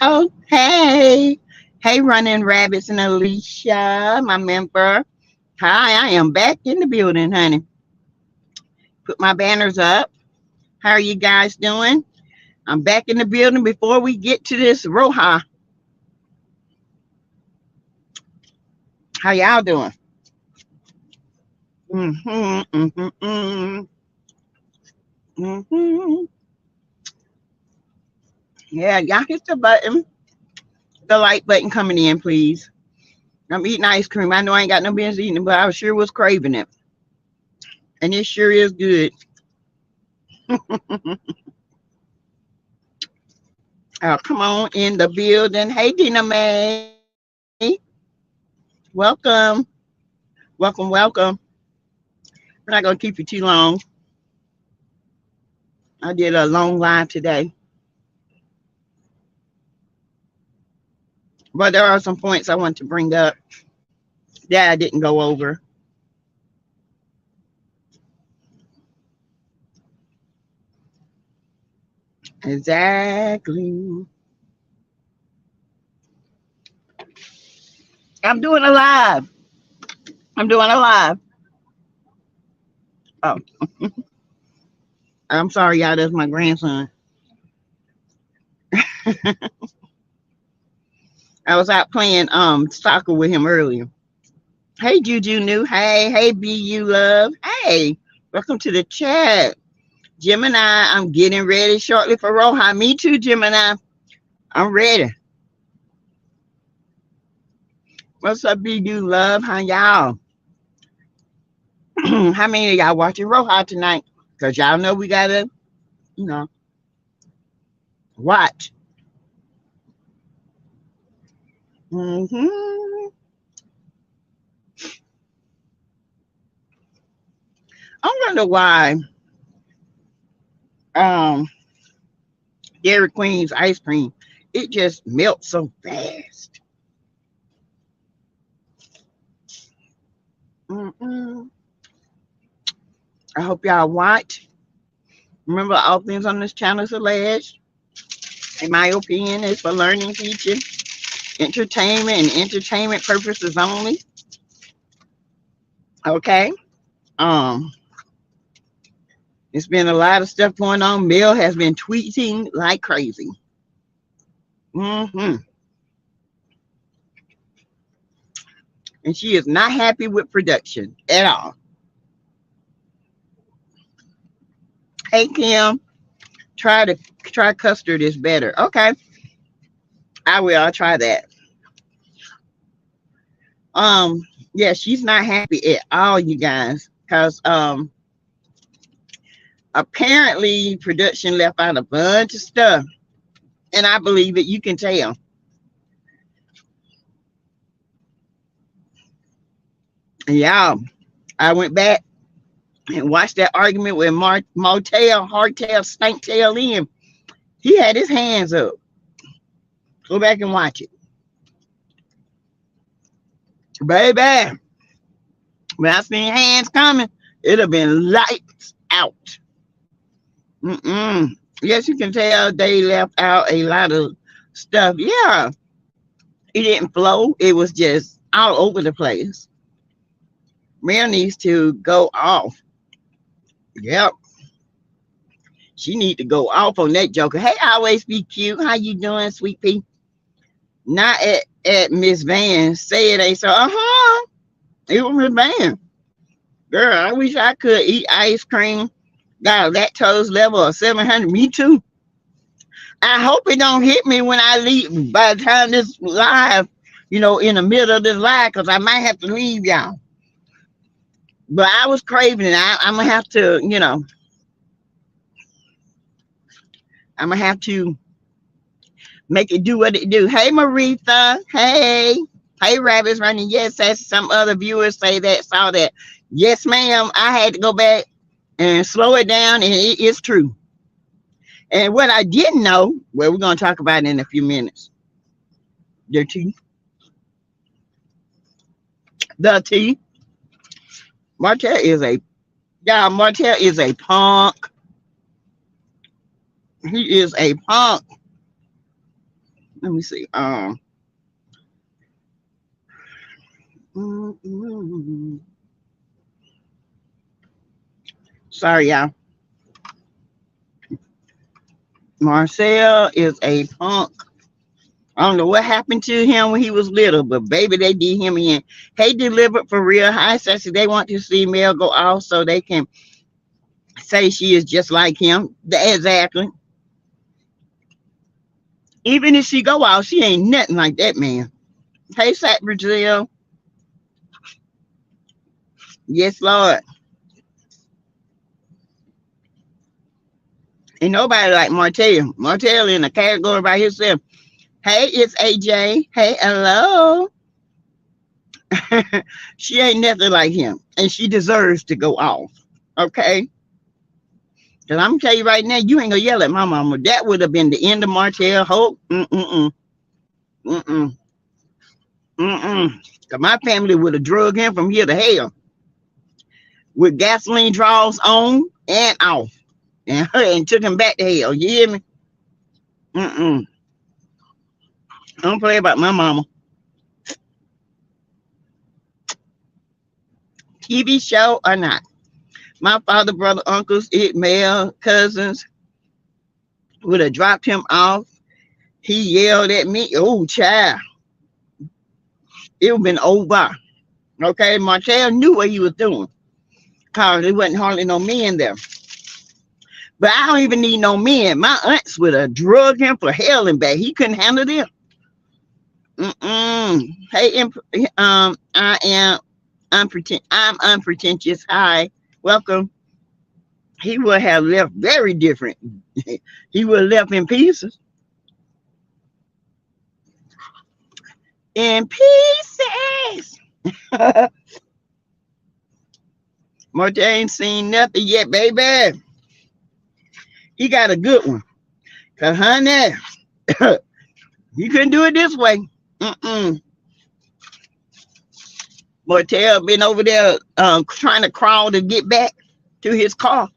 Oh, hey. Hey, Running Rabbits and Alicia, my member. Hi, I am back in the building, honey. Put my banners up. How are you guys doing? I'm back in the building before we get to this Roja. How y'all doing? Mm-hmm, mm-hmm, mm-hmm. Yeah, y'all hit the button, the like button coming in, please. I'm eating ice cream. I know I ain't got no business eating it, but I sure was craving it. And it sure is good. Come on in the building. Hey, Dina Mae. Welcome. Welcome. We're not going to keep you too long. I did a long live today. But there are some points I want to bring up that I didn't go over. Exactly. I'm doing a live. I'm doing a live. Oh, I'm sorry, y'all. That's my grandson. I was out playing soccer with him earlier. Hey, Juju New. Hey, BU Love. Hey, welcome to the chat. Gemini, I'm getting ready shortly for Roja. Me too, Gemini. I'm ready. What's up, BU Love? How y'all? How many of y'all watching Roja tonight? Because y'all know we got to, you know, watch. hmm I wonder why um, Dairy Queen's ice cream, it just melts so fast. Mm-mm. I hope y'all watch. Remember, all things on this channel is alleged. In my opinion, it's for learning, teaching, entertainment, and entertainment purposes only. Okay. Um, it's been a lot of stuff going on. Mel has been tweeting like crazy. hmm And she is not happy with production at all. Hey Kim, try custard is better. Okay, I will. I'll try that. Um, yeah, she's not happy at all, you guys, because apparently production left out a bunch of stuff, and I believe it. You can tell. Yeah, I went back and watched that argument with Martell, Hardtail, Stanktail in. He had his hands up. Go back and watch it, baby. When I seen hands coming, it'd have been lights out. Mm-mm. Yes, you can tell they left out a lot of stuff. Yeah, it didn't flow. It was just all over the place. Mel needs to go off. Yep, she need to go off on that joker. Hey, always be cute. How you doing, sweet pea? Not at Miss Van. Say it ain't so. It was Miss Van. Girl, I wish I could eat ice cream. Got a lactose level of 700. Me too. I hope it don't hit me when I leave by the time this live, in the middle of this live, because I might have to leave y'all. But I was craving it. I'm gonna have to, I'm gonna have to make it do what it do. Hey Maritha. Hey Rabbits running. Yes, as some other viewers say that, saw that. Yes, ma'am. I had to go back and slow it down, and it is true. And what I didn't know, well, we're gonna talk about it in a few minutes. The tea. The tea. Martell is a Martell is a punk. He is a punk. Let me see. Mm, mm, sorry, y'all. Marcel is a punk. I don't know what happened to him when he was little, but baby, they did him in. Hey, delivered for real. Hi, Sassy. They want to see Mel go off so they can say she is just like him. Exactly. Even if she go off, she ain't nothing like that man. Hey, Sat Brazil. Yes, Lord. Ain't nobody like Martell. Martell in a category by himself. Hey, it's AJ. Hey, hello. She ain't nothing like him, and she deserves to go off. Okay? Because I'm going to tell you right now, you ain't going to yell at my mama. That would have been the end of Martell Hope. Mm-mm-mm. Mm-mm. Mm-mm. Because my family would have drug him from here to hell with gasoline draws on and off and took him back to hell. You hear me? Mm-mm. I don't play about my mama. TV show or not. My father, brother, uncles, male cousins would have dropped him off. He yelled at me. Oh, child. It would have been over. Okay, Martell knew what he was doing. Because there wasn't hardly no men there. But I don't even need no men. My aunts would have drugged him for hell and back. He couldn't handle them. Mm-mm. Hey, I am I'm unpretentious. Hi, welcome. He would have left very different. He would have left in pieces. In pieces. Martell ain't seen nothing yet, baby. He got a good one. Cause honey, you couldn't do it this way. Mm-mm. Martell been over there trying to crawl to get back to his car.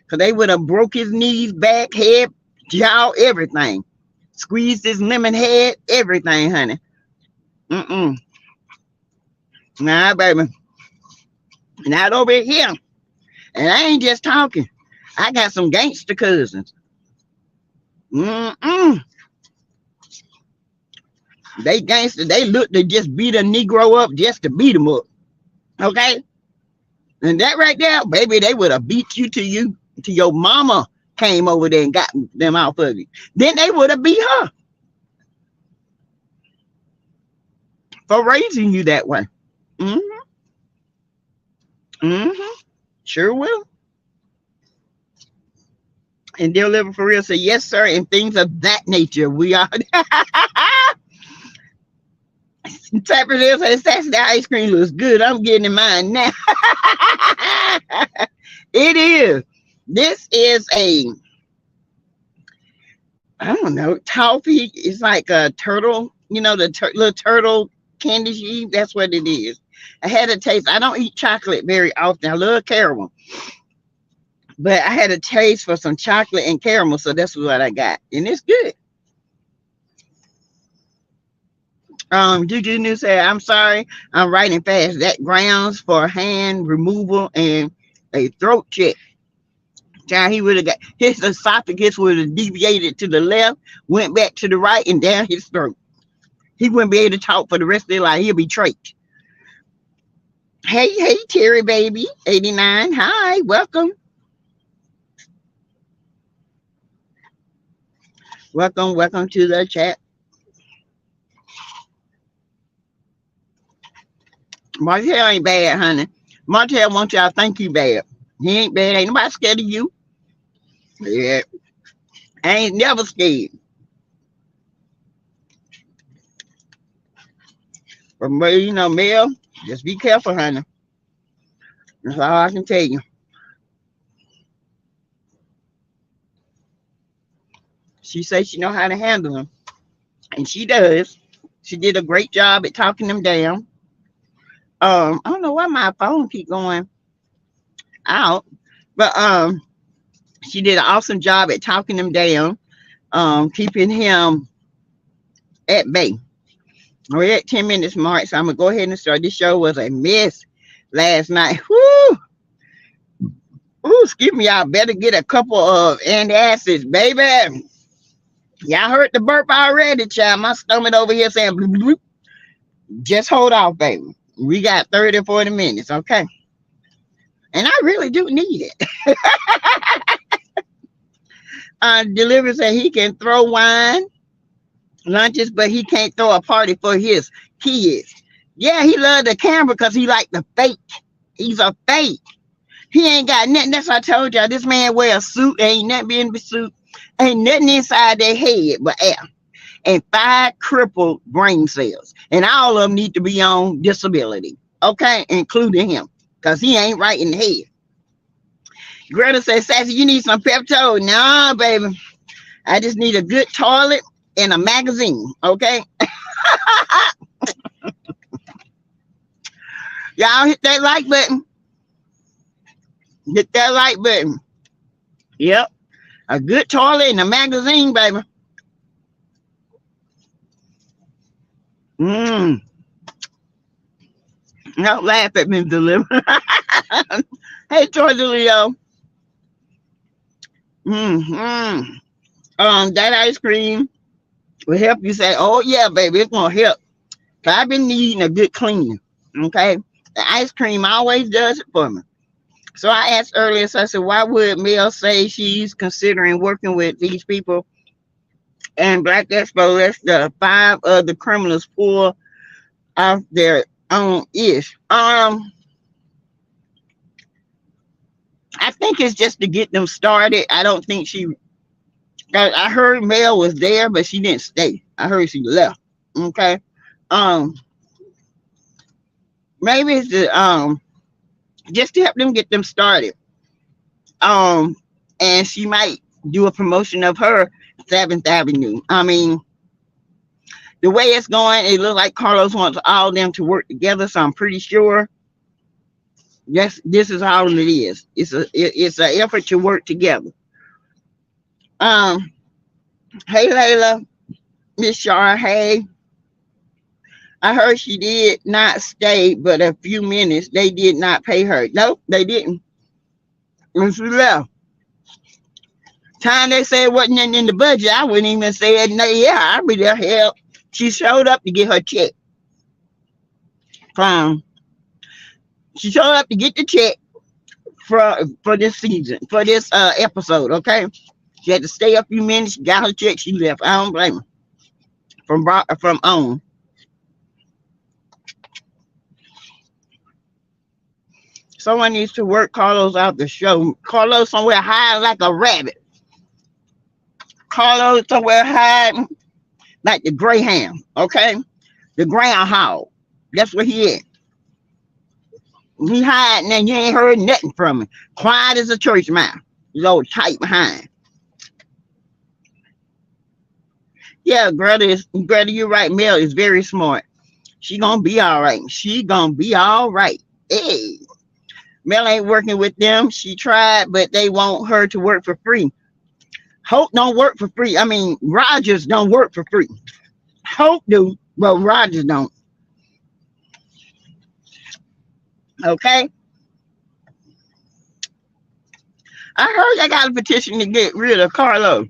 Cause they would have broke his knees, back, head, jaw, everything. Squeezed his lemon head, everything, honey. Mm-mm. Nah, baby. Not over here. And I ain't just talking. I got some gangster cousins. Mm-mm. They gangster. They look to just beat a Negro up just to beat him up. Okay? And that right there, baby, they would have beat you to your mama came over there and got them out of you. Then they would have beat her for raising you that way. Mm-hmm. Mm-hmm. Sure will. And they'll live for real. Say yes, sir, and things of that nature. We are. Tapper says the ice cream looks good. I'm getting in mine now. It is. This is I don't know, toffee. It's like a turtle, the little turtle candy sheet. That's what it is. I had a taste. I don't eat chocolate very often. I love caramel. But I had a taste for some chocolate and caramel, so that's what I got. And it's good. Juju New said, I'm sorry, I'm writing fast. That grounds for hand removal and a throat check. Child, he would have got his esophagus would have deviated to the left, went back to the right, and down his throat. He wouldn't be able to talk for the rest of their life. He'll be trached. Hey, Terry baby, 89. Hi, welcome. Welcome to the chat. Martell ain't bad, honey. Martell wants y'all to think you bad. He ain't bad. Ain't nobody scared of you. Yeah. I ain't never scared. But Mel, just be careful, honey. That's all I can tell you. She says she know how to handle them. And she does. She did a great job at talking them down. I don't know why my phone keep going out, but she did an awesome job at talking him down, keeping him at bay. We're at 10 minutes mark, so I'm gonna go ahead and start. This show was a mess last night. Woo! Ooh, excuse me, y'all better get a couple of antacids, baby. Y'all heard the burp already, child. My stomach over here saying bloop, bloop, bloop. Just hold off, baby. We got 30 or 40 minutes, okay? And I really do need it. Delivery said he can throw wine, lunches, but he can't throw a party for his kids. Yeah, he loved the camera because he liked the fake. He's a fake. He ain't got nothing. That's what I told y'all. This man wear a suit. Ain't nothing in the suit. Ain't nothing inside their head but air. And 5 crippled brain cells. And all of them need to be on disability. Okay? Including him. Because he ain't right in the head. Greta says, Sassy, you need some Pepto. Nah, baby. I just need a good toilet and a magazine. Okay? Y'all hit that like button. Hit that like button. Yep. A good toilet and a magazine, baby. Don't laugh at me, Deliver. Hey, Georgia Leo. That ice cream will help you say, oh, yeah, baby, it's going to help. So I've been needing a good cleaning. Okay? The ice cream always does it for me. So I asked earlier, so I said, why would Mel say she's considering working with these people? And Black Expo lets the 5 other criminals pull off their own ish. I think it's just to get them started. I don't think I heard Mel was there, but she didn't stay. I heard she left. Okay. Maybe it's just to help them get them started. And she might do a promotion of her 7th Avenue. I mean, the way it's going, it looks like Carlos wants all of them to work together. So I'm pretty sure this is all it is. It's an effort to work together. Hey Layla, Miss Shar, hey. I heard she did not stay but a few minutes. They did not pay her. Nope, they didn't. When she left. Time they said wasn't in the budget, I wouldn't even say it. No, yeah, I'd be there. Hell, she showed up to get her check. She showed up to get the check for this season, for this episode, okay? She had to stay a few minutes, she got her check, she left. I don't blame her. From on. Someone needs to work Carlos out the show. Carlos somewhere hiding like a rabbit. Carlos somewhere hiding like the greyhound, okay? The groundhog. That's where he is. He hiding and you ain't heard nothing from him. Quiet as a church mouse. He's all tight behind. Yeah, Greta, you're right. Mel is very smart. She gonna be all right. She gonna be all right. Hey. Mel ain't working with them. She tried, but they want her to work for free. Hope don't work for free. I mean, Rogers don't work for free. Hope do, but Rogers don't. Okay? I heard they got a petition to get rid of Carlos.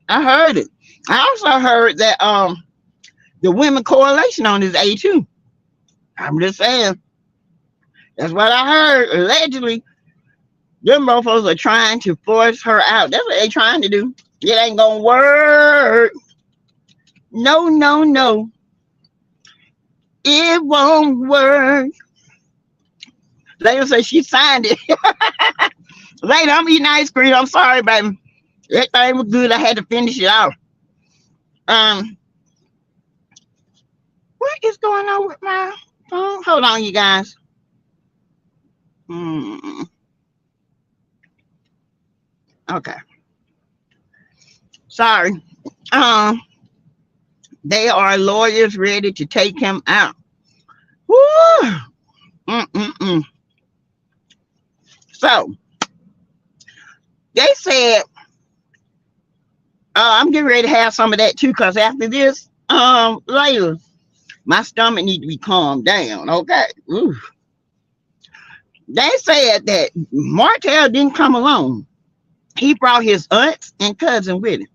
I heard it. I also heard that the women coalition on his A2. I'm just saying. That's what I heard. Allegedly, them mofos are trying to force her out. That's what they're trying to do. It ain't gonna work. No, no, no. It won't work. Later said she signed it. Later, I'm eating ice cream. I'm sorry, baby. That thing was good. I had to finish it off. What is going on with my phone? Hold on, you guys. Okay. Sorry. They are lawyers ready to take him out. Woo! So they said I'm getting ready to have some of that too, because after this, later, my stomach need to be calmed down. Okay. Ooh. They said that Martell didn't come alone. He brought his aunts and cousin with him.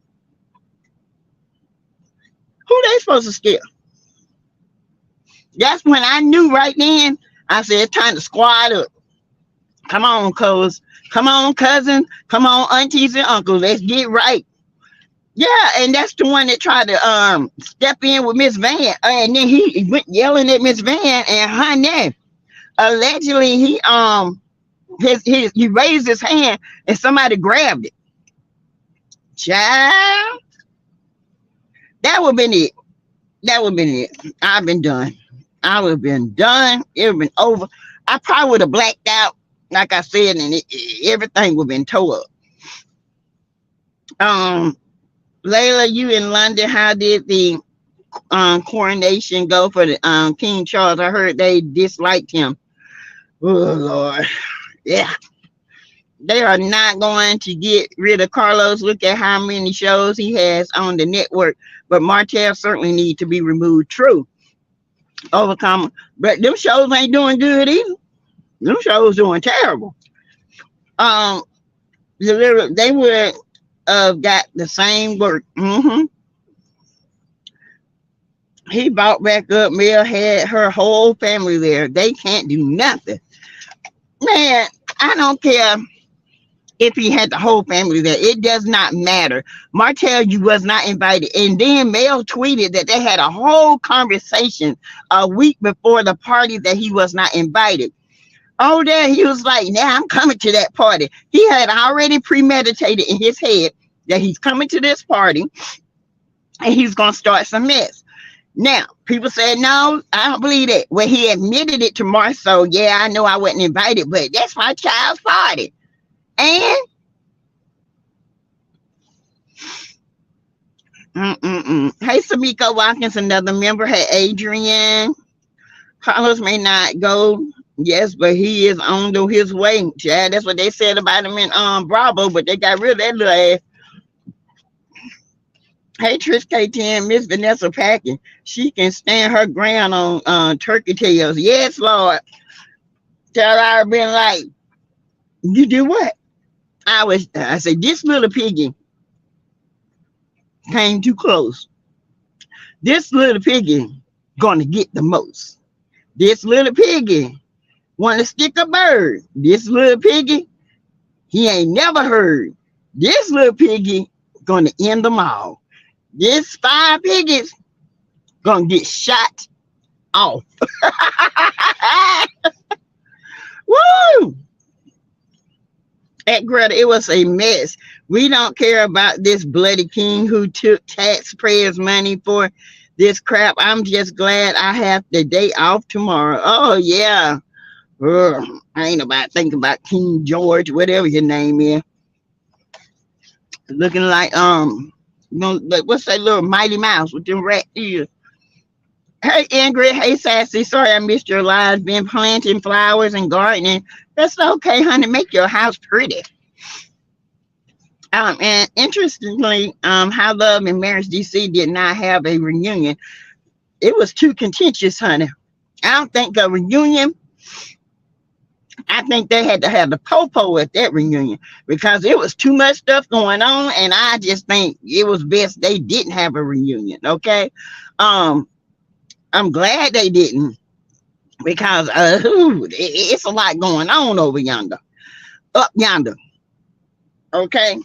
Who they supposed to scare? That's when I knew right then. I said, it's time to squad up. Come on, cuz. Come on, cousin. Come on, aunties and uncles. Let's get right. Yeah, and that's the one that tried to step in with Miss Van. And then he went yelling at Miss Van and honey. Allegedly he raised his hand and somebody grabbed it. Child. That would have been it. That would have been it. I've been done. I would have been done. It would have been over. I probably would have blacked out, like I said, and everything would have been tore up. Layla, you in London, how did the coronation go for the King Charles? I heard they disliked him. Oh, Lord. Yeah. They are not going to get rid of Carlos. Look at how many shows he has on the network. But Martell certainly need to be removed. True. Overcome. But them shows ain't doing good either. Them shows doing terrible. They would have got the same work. He bought back up. Mel had her whole family there. They can't do nothing. Man, I don't care if he had the whole family there. It does not matter. Martell, you was not invited. And then Mel tweeted that they had a whole conversation a week before the party that he was not invited. Oh, there he was like, now I'm coming to that party. He had already premeditated in his head that he's coming to this party and he's going to start some mess. Now, people said, no, I don't believe it. Well, he admitted it to Marceau. Yeah, I know I wasn't invited, but that's my child's party. And hey, Samiko Watkins, another member. Hey, Adrian. Carlos may not go. Yes, but he is on his way. Yeah, that's what they said about him in Bravo, but they got rid of that little ass. Hey, Trish K10, Miss Vanessa Packing. She can stand her ground on turkey tails. Yes, Lord. Tell her I've been like, you do what? I said, this little piggy came too close. This little piggy gonna get the most. This little piggy want to stick a bird. This little piggy, he ain't never heard. This little piggy gonna end them all. This 5 piggies gonna get shot off. Woo! At Greta, it was a mess. We don't care about this bloody king who took taxpayers' money for this crap. I'm just glad I have the day off tomorrow. Oh, yeah. I ain't about thinking about King George, whatever your name is. Looking like, what's that little Mighty Mouse with them rat ears? Hey, Ingrid. Hey, Sassy. Sorry I missed your live. Been planting flowers and gardening. That's okay, honey. Make your house pretty. And interestingly, How Love and Marriage DC did not have a reunion. It was too contentious, honey. I don't think a reunion. I think they had to have the popo at that reunion because it was too much stuff going on, and I just think it was best they didn't have a reunion. Okay, I'm glad they didn't because it's a lot going on over yonder, up yonder. Okay,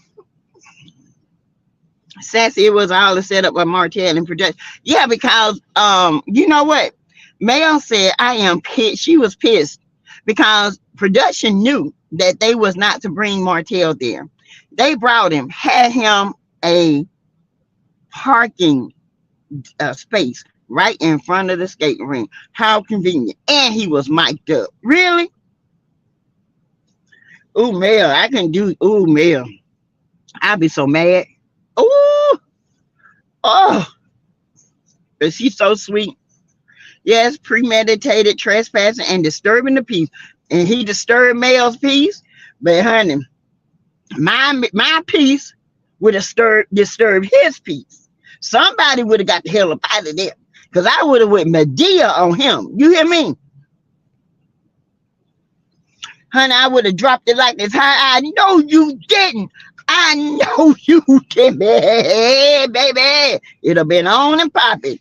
Sassy, it was all set up by Martell and production. Yeah, because you know what? Mel said I am pissed. She was pissed because production knew that they was not to bring Martell there. They brought him, had him a parking space right in front of the skating ring. How convenient. And he was mic'd up. Really? Ooh, Mel, I can do, ooh, Mel. I'd be so mad. Ooh. Oh. But she's so sweet. Yes, premeditated trespassing and disturbing the peace. And he disturbed Mel's peace. But honey, my peace would have disturbed his peace. Somebody would have got the hell up out of there. Because I would have went Medea on him. You hear me? Honey, I would have dropped it like this. I know you didn't. I know you didn't, baby. It'd have been on and popping.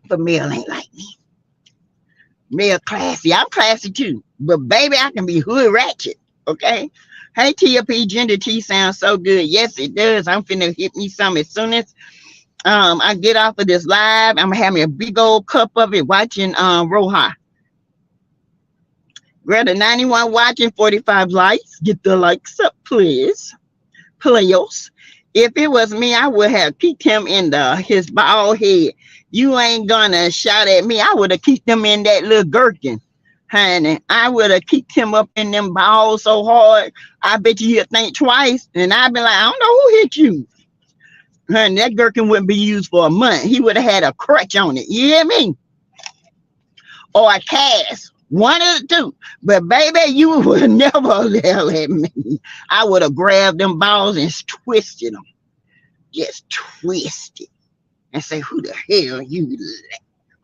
But Mel ain't like me. Mel classy. I'm classy too. But baby, I can be hood ratchet. Okay? Hey, TLP, Gender Tea sounds so good. Yes, it does. I'm finna hit me some as soon as I get off of this live. I'm gonna have me a big old cup of it watching Roja. Greta 91 watching, 45 likes. Get the likes up, please. Players. If it was me, I would have kicked him in his bald head. You ain't gonna shout at me. I would have kicked him in that little gherkin. Honey, I would have kicked him up in them balls so hard. I bet you he'd think twice. And I'd be like, I don't know who hit you. Honey, that gherkin wouldn't be used for a month. He would have had a crutch on it. You hear me? Or a cast. One of the two. But baby, you would never yell at me. I would have grabbed them balls and twisted them. Just twisted. And say, who the hell you?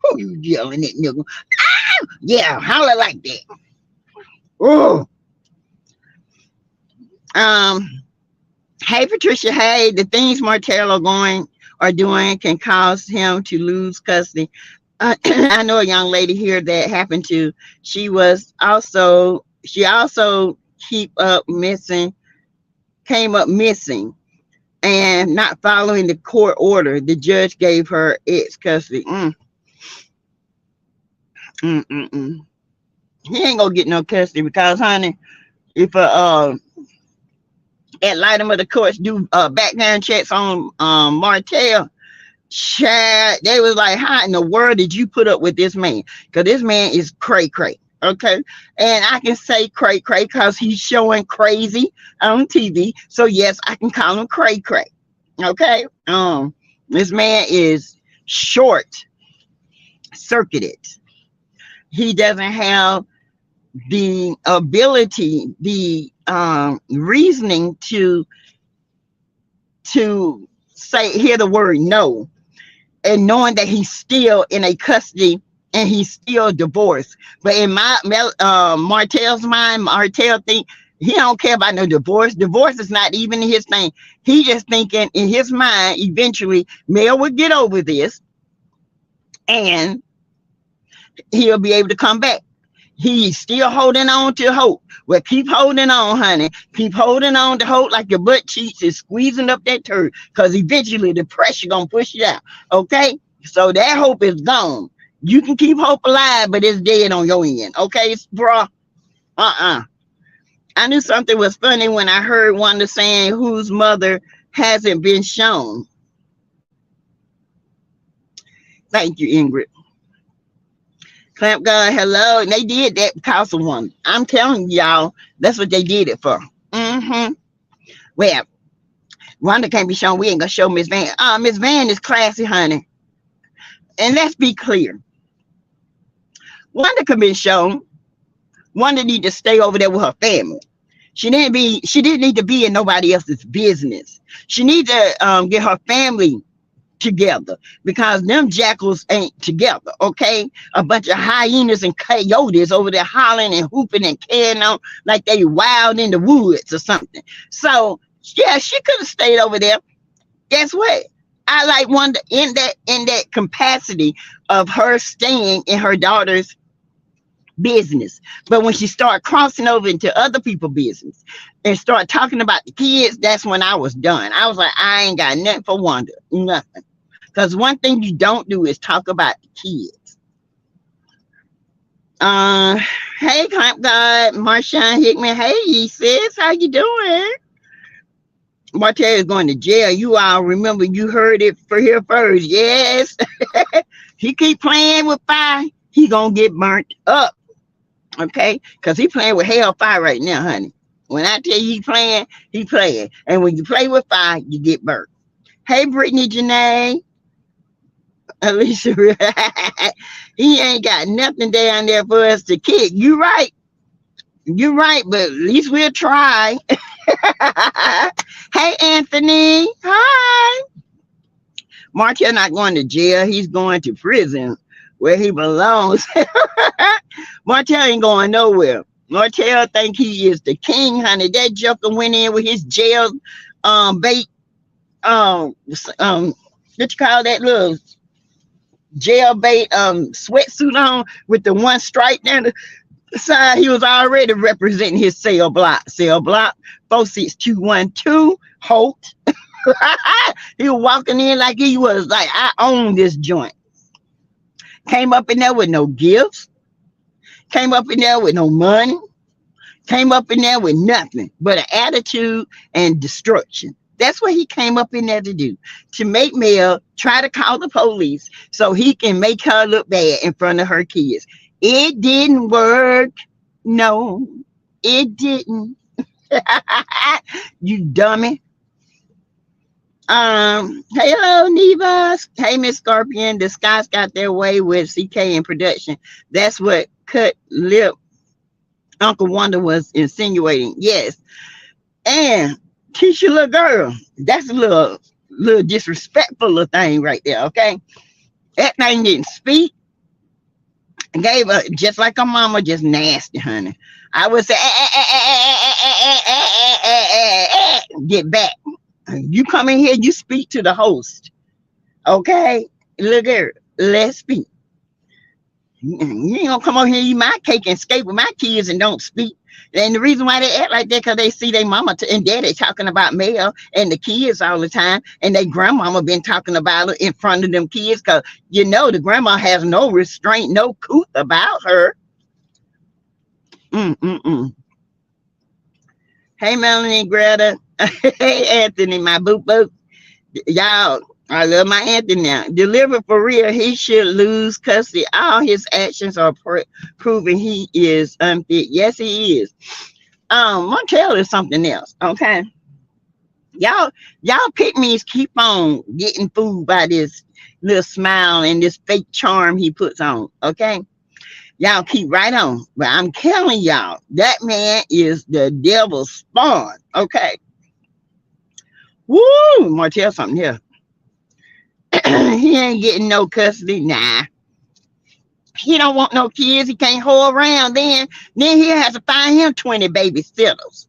Who you yelling at, nigga? Ah! Yeah, holler like that. Oh. Hey, Patricia. Hey, the things Martell are doing can cause him to lose custody. I know a young lady here that happened to. She also came up missing and not following the court order. The judge gave her ex custody. He ain't gonna get no custody because, honey, if at item of the courts do background checks on Martell, child, they was like, how in the world did you put up with this man? Because this man is cray. Okay, and I can say cray because he's showing crazy on TV. So yes, I can call him cray. Okay, this man is short circuited. He doesn't have the ability, the reasoning to hear the word no, and knowing that he's still in a custody and he's still divorced. But in Martell's mind, Martell think he don't care about no divorce. Divorce is not even his thing. He just thinking in his mind, eventually Mel would get over this and he'll be able to come back. He's still holding on to hope. Well, keep holding on, honey. Keep holding on to hope like your butt cheeks is squeezing up that turd, because eventually the pressure gonna push it out. Okay, so that hope is gone. You can keep hope alive, but it's dead on your end. Okay, bruh. I knew something was funny when I heard Wanda saying whose mother hasn't been shown. Thank you, Ingrid. Clamp God, hello. And they did that because of one. I'm telling y'all, that's what they did it for. Well, Wanda can't be shown. We ain't gonna show Miss Van. Miss Van is classy, honey. And let's be clear. Wanda can be shown. Wanda need to stay over there with her family. She didn't need to be in nobody else's business. She need to get her family together, because them jackals ain't together. Okay, a bunch of hyenas and coyotes over there hollering and hooping and carrying on like they wild in the woods or something. So yeah, she could have stayed over there. Guess what? I like Wanda in that capacity of her staying in her daughter's business. But when she started crossing over into other people's business and start talking about the kids, that's when I was done. I was like, I ain't got nothing for Wanda, nothing. Because one thing you don't do is talk about the kids. Hey, Clamp God, Marshawn Hickman. Hey, sis, how you doing? Martell is going to jail. You all remember you heard it here first. Yes. He keep playing with fire, he gonna get burnt up. Okay, because he playing with hellfire right now, honey. When I tell you he playing. And when you play with fire, you get burnt. Hey, Brittany Janae. Alicia, he ain't got nothing down there for us to kick. You right. You're right, but at least we'll try. Hey, Anthony. Hi. Martell not going to jail. He's going to prison where he belongs. Martell ain't going nowhere. Martell think he is the king, honey. That joker went in with his jail bait what you call that little jailbait sweatsuit on with the one stripe down the side. He was already representing his cell block. Cell block 46212 Holt. He was walking in like he was like, I own this joint. Came up in there with no gifts. Came up in there with no money. Came up in there with nothing but an attitude and destruction. That's what he came up in there to do. To make Mel try to call the police so he can make her look bad in front of her kids. It didn't work. No, it didn't. You dummy. Hello, Neva. Hey, Miss Scorpion. The Scots got their way with CK in production. That's what cut lip Uncle Wonder was insinuating. Yes. And teach your little girl. That's a little disrespectful little thing right there, okay? That thing didn't speak. Gave her just like a mama, just nasty, honey. I would say, get back. You come in here, you speak to the host. Okay? Look here, let's speak. You ain't gonna come over here, eat my cake and escape with my kids and don't speak. And the reason why they act like that, because they see their mama and daddy talking about Mel and the kids all the time, and their grandmama been talking about her in front of them kids, because you know the grandma has no restraint, no couth about her. Hey, Melanie, Greta. Hey, Anthony, my boop boop. Y'all, I love my Anthony now. Deliver for real. He should lose custody. All his actions are proving he is unfit. Yes, he is. Martell is something else. Okay. Y'all pygmies keep on getting fooled by this little smile and this fake charm he puts on. Okay. Y'all keep right on. But I'm telling y'all, that man is the devil's spawn. Okay. Woo! Martell something here. He ain't getting no custody. Nah. He don't want no kids. He can't hold around. Then he has to find him 20 babysitters.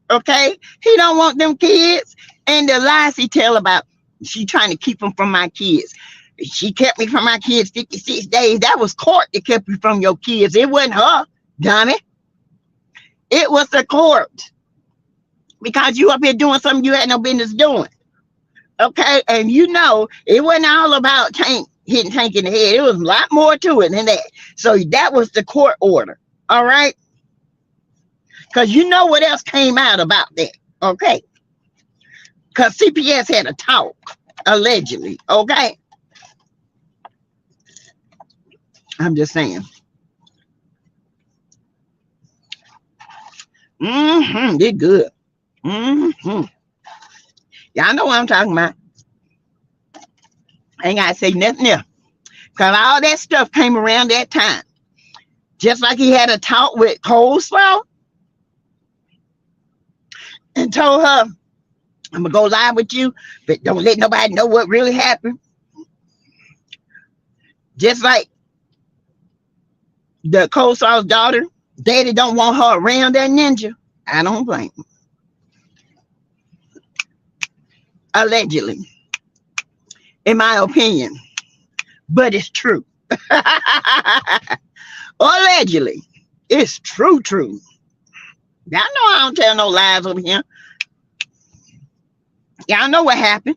Okay? He don't want them kids. And the lies he tell about, she trying to keep them from my kids. She kept me from my kids 56 days. That was court that kept you from your kids. It wasn't her, dummy. It was the court. Because you up here doing something you had no business doing. Okay? And you know, it wasn't all about hitting Tank in the head. It was a lot more to it than that. So that was the court order. All right? Because you know what else came out about that. Okay? Because CPS had a talk, allegedly. Okay? I'm just saying. They're good. Y'all know what I'm talking about. I ain't gotta say nothing else. Because all that stuff came around that time. Just like he had a talk with Coleslaw and told her, I'm gonna go live with you, but don't let nobody know what really happened. Just like the Coleslaw's daughter, daddy don't want her around that ninja. I don't blame him. Allegedly, in my opinion, but it's true. Allegedly, it's true. Y'all know I don't tell no lies over here. Y'all know what happened.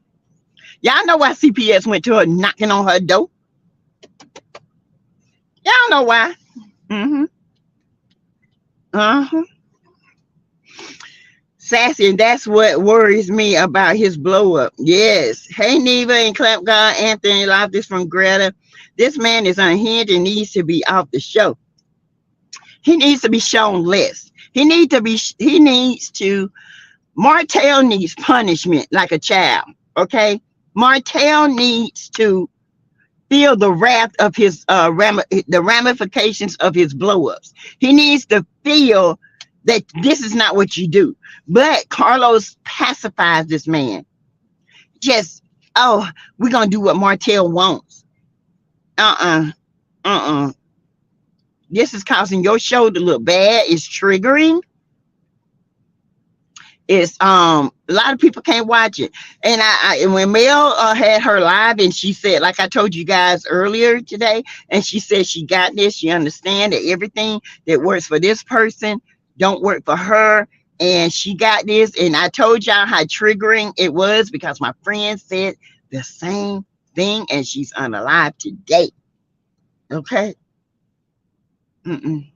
Y'all know why CPS went to her knocking on her door. Y'all know why. Sassy, and that's what worries me about his blow up. Yes. Hey, Neva and Clap God, Anthony, live this from Greta. This man is unhinged and needs to be off the show. He needs to be shown less. Martell needs punishment like a child. Okay. Martell needs to feel the wrath of his the ramifications of his blow ups. He needs to feel that this is not what you do. But Carlos pacifies this man. Just, oh, we're gonna do what Martell wants. Uh-uh. Uh-uh. This is causing your show to look bad. It's triggering. It's a lot of people can't watch it. And I when Mel had her live, and she said, like I told you guys earlier today, and she said she got this, she understands that everything that works for this person don't work for her, and she got this. And I told y'all how triggering it was because my friend said the same thing, and she's unalive today. Okay. Mm-mm.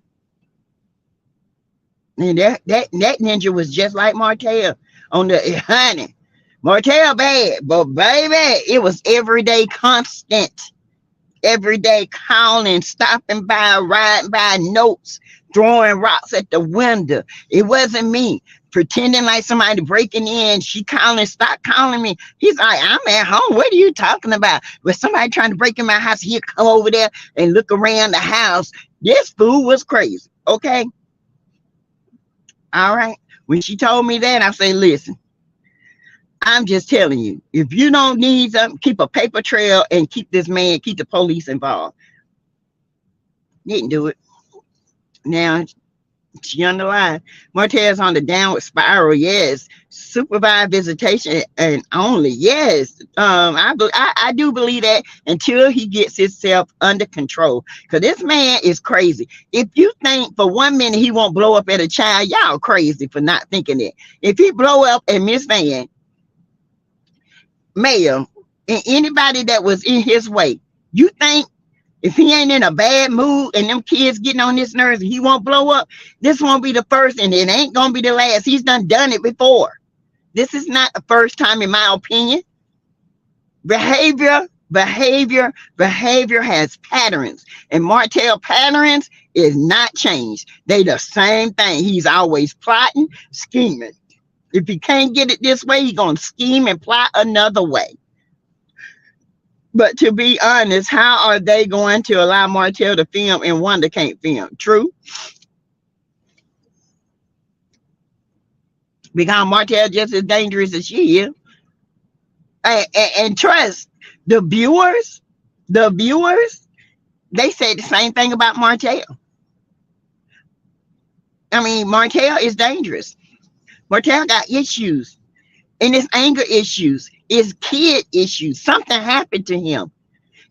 And that ninja was just like Martell on the honey. Martell bad, but baby, it was everyday constant. Everyday calling, stopping by, riding by, notes, throwing rocks at the window. It wasn't me. Pretending like somebody breaking in. She calling, stop calling me. He's like, I'm at home. What are you talking about? But somebody trying to break in my house, he'll come over there and look around the house. This fool was crazy. Okay. All right. When she told me that, I say, listen, I'm just telling you, if you don't need something, keep a paper trail and keep this man, keep the police involved. Didn't do it. Now she on the line. Martell's on the downward spiral. Yes. Supervised visitation and only. Yes. I do believe that until he gets himself under control. Because this man is crazy. If you think for 1 minute he won't blow up at a child, y'all crazy for not thinking that. If he blow up at Miss Van, Mayor, and anybody that was in his way, you think if he ain't in a bad mood and them kids getting on his nerves, he won't blow up? This won't be the first, and it ain't gonna be the last. He's done it before. This is not the first time, in my opinion. Behavior has patterns, and Martell patterns is not changed. They the same thing. He's always plotting, scheming. If he can't get it this way, he's gonna scheme and plot another way. But to be honest, how are they going to allow Martell to film and Wanda can't film? True. Because Martell just as dangerous as she is. And trust, the viewers, they say the same thing about Martell. I mean, Martell is dangerous. Martell got issues. And his anger issues, his kid issues. Something happened to him.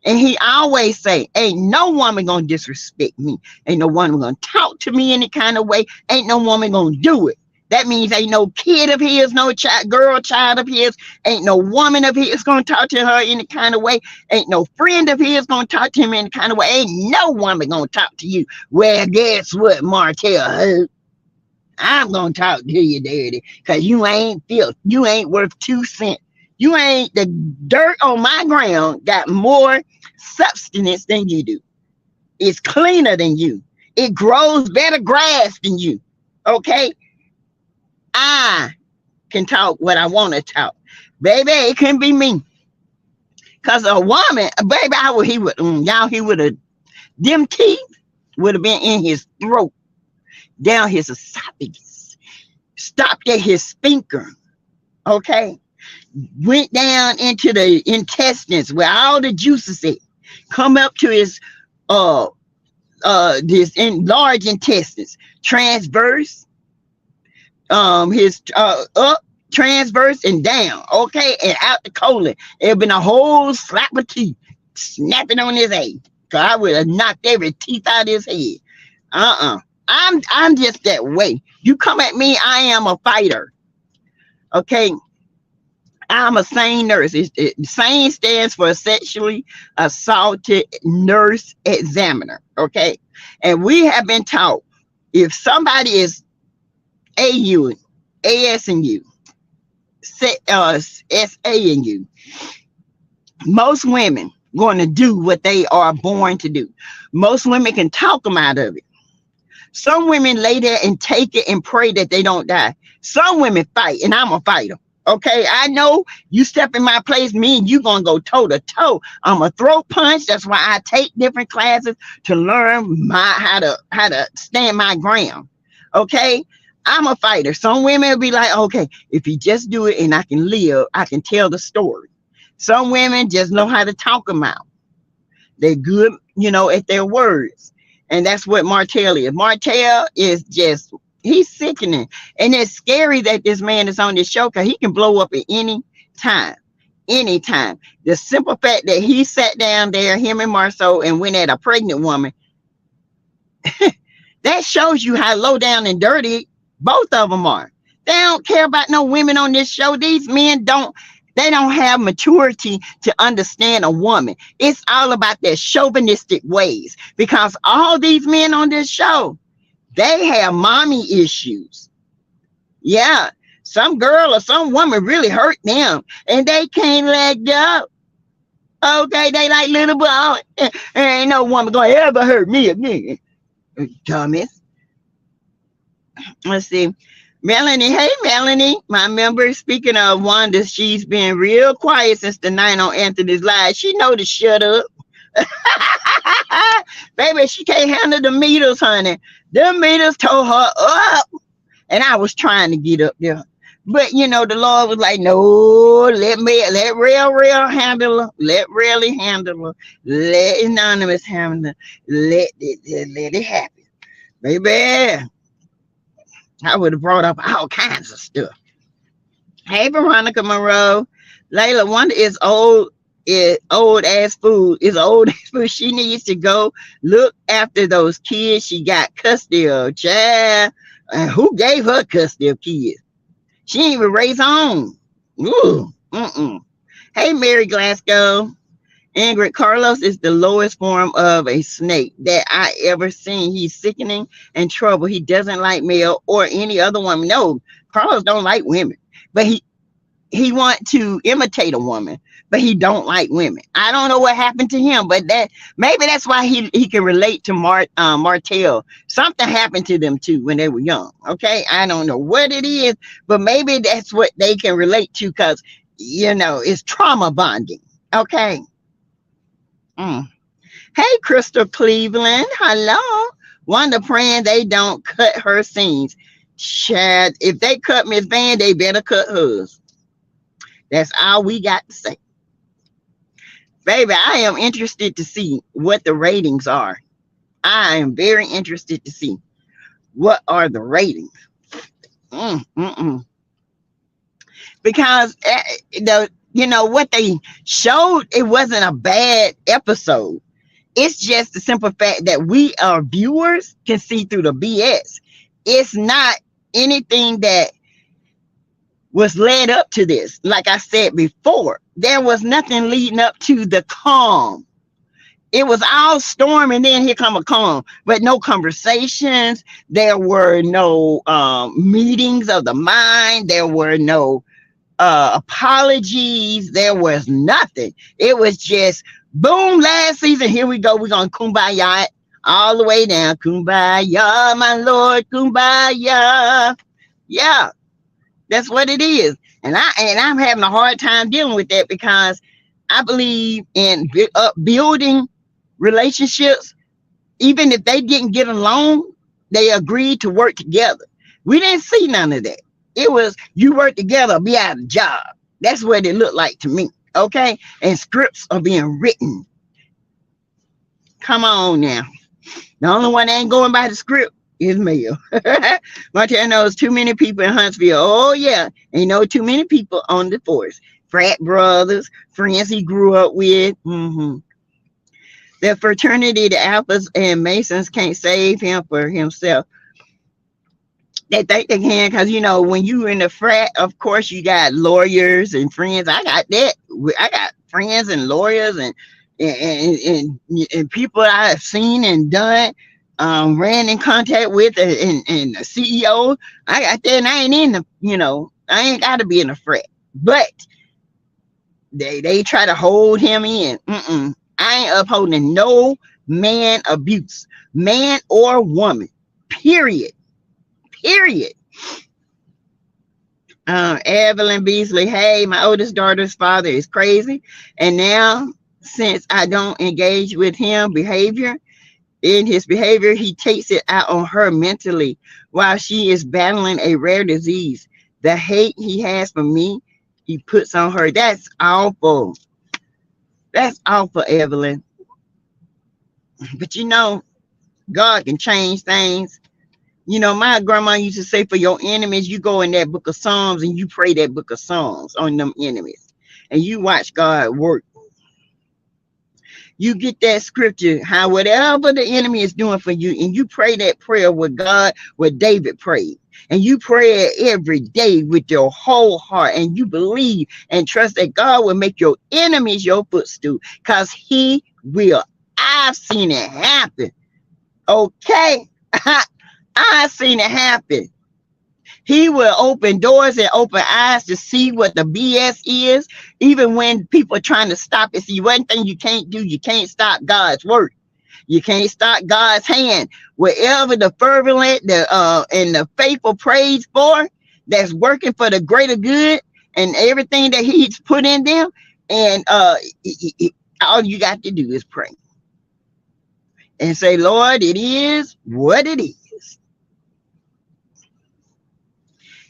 And he always say, ain't no woman gonna disrespect me. Ain't no woman gonna talk to me any kind of way. Ain't no woman gonna do it. That means ain't no kid of his, no child of his, ain't no woman of his gonna talk to her any kind of way. Ain't no friend of his gonna talk to him any kind of way. Ain't no woman gonna talk to you. Well, guess what, Martell? I'm gonna talk to you, daddy, because you ain't filth. You ain't worth 2 cents. You ain't, the dirt on my ground got more substance than you do. It's cleaner than you. It grows better grass than you. Okay? I can talk what I want to talk. Baby, it couldn't be me. Because a woman, baby, he would have, them teeth would have been in his throat, down his esophagus, stopped at his sphincter, okay? Went down into the intestines where all the juices at, come up to his this large intestines, transverse, his up, transverse, and down, okay, and out the colon. It been a whole slap of teeth snapping on his head. Cause I would have knocked every teeth out of his head. I'm just that way. You come at me, I am a fighter. Okay. I'm a SANE nurse. SANE stands for sexually assaulted nurse examiner. Okay. And we have been taught if somebody is AU, AS and U, SA and U, most women going to do what they are born to do. Most women can talk them out of it. Some women lay there and take it and pray that they don't die. Some women fight, and I'm a fighter. Okay, I know you step in my place, me and you gonna go toe to toe. I'm a throat punch. That's why I take different classes to learn how to stand my ground. Okay, I'm a fighter. Some women will be like, okay, if he just do it and I can live, I can tell the story. Some women just know how to talk them out. They're good, at their words. And that's what Martell is. Martell is just, he's sickening. And it's scary that this man is on this show because he can blow up at any time. Anytime. The simple fact that he sat down there, him and Marceau, and went at a pregnant woman, that shows you how low down and dirty both of them are. They don't care about no women on this show. These men don't have maturity to understand a woman. It's all about their chauvinistic ways, because all these men on this show, they have mommy issues. Yeah, some girl or some woman really hurt them and they can't let go. Okay, they like little boy. Ain't no woman gonna ever hurt me again. Dumbass. Let's see. Melanie, hey Melanie, my member. Speaking of Wanda, she's been real quiet since the night on Anthony's live. She know to shut up. Baby, she can't handle the meters, honey. The meters tore her up. And I was trying to get up there. But the Lord was like, no, let real handle her. Let really handle her. Let anonymous handle her. Let it happen. Baby, I would have brought up all kinds of stuff. Hey, Veronica Monroe. Layla, Wanda is old ass food. Is old ass food. She needs to go look after those kids she got custody of. Child. And who gave her custody of kids? She ain't even raised her own. Ooh. Hey, Mary Glasgow. Ingrid, Carlos is the lowest form of a snake that I ever seen. He's sickening and trouble. He doesn't like male or any other woman. No, Carlos don't like women, but he want to imitate a woman, but he don't like women. I don't know what happened to him, but maybe that's why he can relate to Martell. Something happened to them too when they were young. Okay, I don't know what it is, but maybe that's what they can relate to, because it's trauma bonding. Okay. Hey, Crystal Cleveland. Hello. Wanda praying they don't cut her scenes. Chad, if they cut Miss Van, they better cut hers. That's all we got to say. Baby, I am interested to see what the ratings are. I am very interested to see what are the ratings. Because what they showed, it wasn't a bad episode. It's just the simple fact that we, our viewers, can see through the BS. It's not anything that was led up to this. Like I said before, there was nothing leading up to the calm. It was all storm, and then here come a calm, but no conversations. There were no meetings of the mind. There were no apologies. There was nothing. It was just boom. Last season, here we go. We're gonna kumbaya it all the way down. Kumbaya, my Lord, kumbaya. Yeah, that's what it is. And I'm having a hard time dealing with that, because I believe in building relationships. Even if they didn't get along, they agreed to work together. We didn't see none of that. It was, you work together, be out of job. That's what it looked like to me. Okay. And scripts are being written. Come on now. The only one that ain't going by the script is Mel. Martell knows too many people in Huntsville. Oh yeah. Ain't too many people on the force. Frat brothers, friends he grew up with. The fraternity, the Alphas and Masons can't save him for himself. They think they can, because when you in the frat, of course you got lawyers and friends. I got that. I got friends and lawyers and people I've seen and done, ran in contact with, and the CEO. I got that, and I ain't in the, I ain't got to be in the frat. But they try to hold him in. I ain't upholding no man abuse, man or woman. Period. Evelyn Beasley, hey, my oldest daughter's father is crazy, and now since I don't engage with him behavior, In his behavior, he takes it out on her mentally while she is battling a rare disease. The hate he has for me, he puts on her. That's awful. That's awful, Evelyn. But you know, God can change things. You know, my grandma used to say, for your enemies, you go in that book of Psalms and you pray that book of Psalms on them enemies. And you watch God work. You get that scripture, how whatever the enemy is doing for you, and you pray that prayer with God, what David prayed. And you pray it every day with your whole heart, and you believe and trust that God will make your enemies your footstool, because he will. I've seen it happen. Okay? I've seen it happen. He will open doors and open eyes to see what the BS is, even when people are trying to stop it. See, one thing you can't do, you can't stop God's work. You can't stop God's hand. Wherever the fervent, and the faithful prays for, that's working for the greater good and everything that he's put in them. And all you got to do is pray and say, Lord, it is what it is.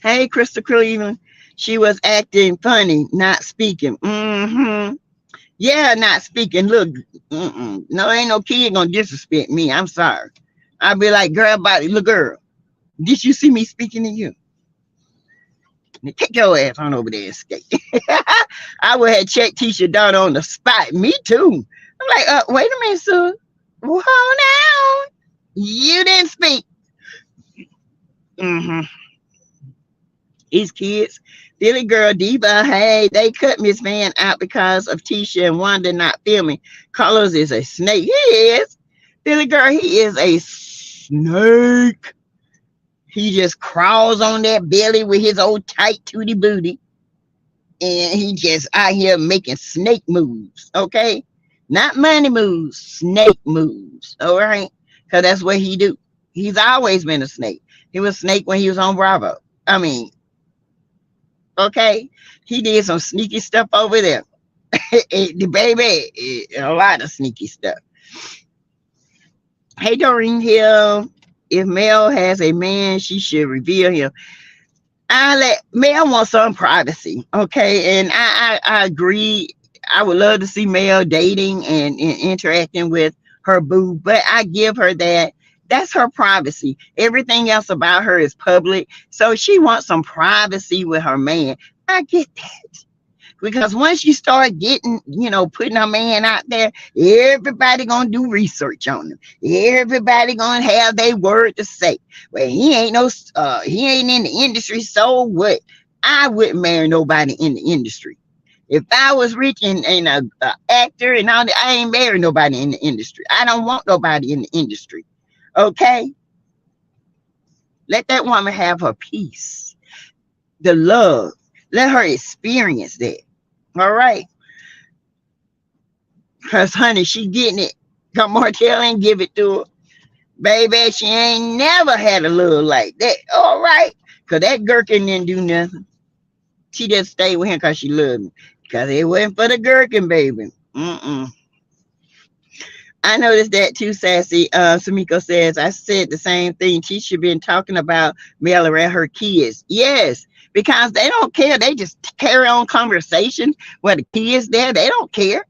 Hey, Krista Cleveland. She was acting funny, not speaking. Yeah, not speaking. Look, no, ain't no kid gonna disrespect me. I'm sorry. I'll be like, girl, body, look, girl, did you see me speaking to you? Take your ass on over there and skate. I would have checked Tisha Dunn on the spot. Me too. I'm like, wait a minute, sir. Hold on. You didn't speak. These kids, Billy Girl Diva, hey, they cut Miss Van out because of Tisha and Wanda not filming. Carlos is a snake. He is. Billy Girl, he is a snake. He just crawls on that belly with his old tight tootie booty. And he just out here making snake moves, okay? Not money moves, snake moves, all right? Because that's what he do. He's always been a snake. He was a snake when he was on Bravo. I mean, okay, he did some sneaky stuff over there. The baby, a lot of sneaky stuff. Hey, Doreen Hill, if Mel has a man, she should reveal him. Mel wants some privacy, okay? And I agree. I would love to see Mel dating and interacting with her boo, but I give her that. That's her privacy. Everything else about her is public. So she wants some privacy with her man. I get that. Because once you start getting, putting her man out there, everybody gonna do research on him. Everybody gonna have their word to say. Well, he ain't in the industry, so what? I wouldn't marry nobody in the industry. If I was rich and a actor and all that, I ain't marry nobody in the industry. I don't want nobody in the industry. Okay? Let that woman have her peace. The love. Let her experience that. All right? Because, honey, she getting it. Come Martell and give it to her. Baby, she ain't never had a love like that. All right? Because that gherkin didn't do nothing. She just stayed with him because she loved him. Because it wasn't for the gherkin, baby. I noticed that too, Sassy. Samiko says, I said the same thing. She should been talking about Mel around her kids. Yes, because they don't care. They just carry on conversation where the kids there. They don't care.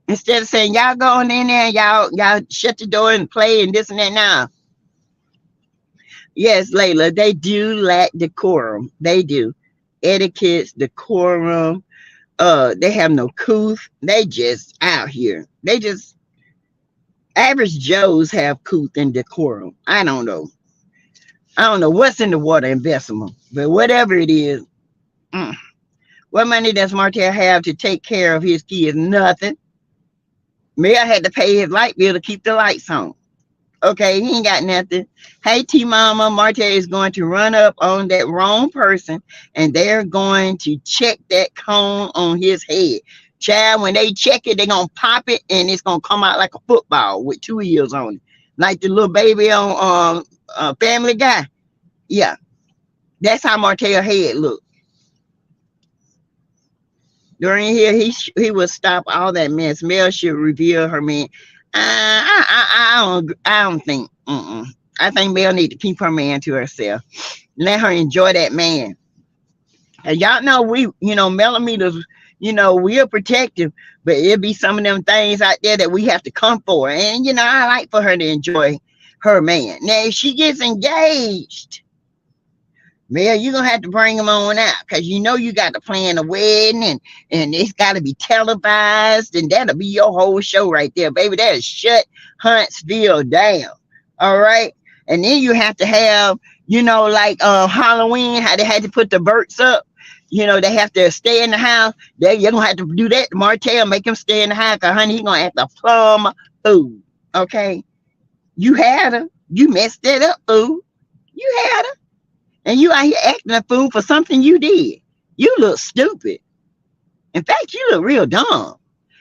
Instead of saying, y'all go on in there and y'all shut the door and play and this and that now. Yes, Layla, they do lack decorum. They do. Etiquette, decorum. They have no couth. They just out here. They just average Joes have couth and decorum. I don't know what's in the water in Bessemer, but whatever it is, what money does Martell have to take care of his kids? Nothing. Mel had to pay his light bill to keep the lights on. Okay, he ain't got nothing. Hey, T-Mama, Martell is going to run up on that wrong person, and they're going to check that cone on his head. Child, when they check it, they're going to pop it, and it's going to come out like a football with 2 ears on it. Like the little baby on Family Guy. Yeah, that's how Martell's head look. During here, he will stop all that mess. Mel should reveal her man. I don't think. I think Mel need to keep her man to herself. Let her enjoy that man. And y'all know millimeters, we're protective, but it'll be some of them things out there that we have to come for. And I like for her to enjoy her man. Now, if she gets engaged, Mel, you're gonna have to bring him on out because you got to plan a wedding and it's gotta be televised, and that'll be your whole show right there, baby. That'll shut Huntsville down. All right. And then you have to have, like Halloween, how they had to put the birds up. They have to stay in the house. You're gonna have to do that. Martell, make him stay in the house, cause honey, he's gonna have to plumb food. Okay. You had her. You messed that up, food. You had her. And you out here acting a fool for something you did. You look stupid. In fact, you look real dumb.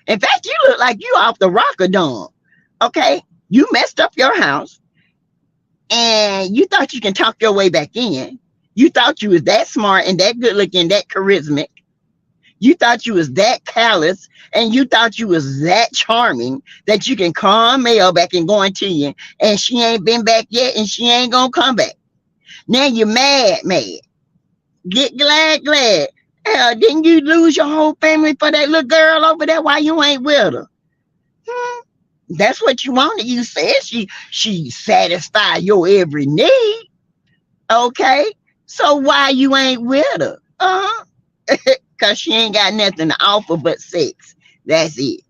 In fact, you look like you off the rocker dumb. Okay? You messed up your house and you thought you can talk your way back in. You thought you was that smart and that good looking, that charismatic. You thought you was that callous and you thought you was that charming that you can call Mel back and go into you, and she ain't been back yet and she ain't gonna come back. Now you're mad. Get glad. Hell, didn't you lose your whole family for that little girl over there? Why you ain't with her? That's what you wanted. You said she satisfied your every need. Okay, so why you ain't with her? Because she ain't got nothing to offer but sex. That's it.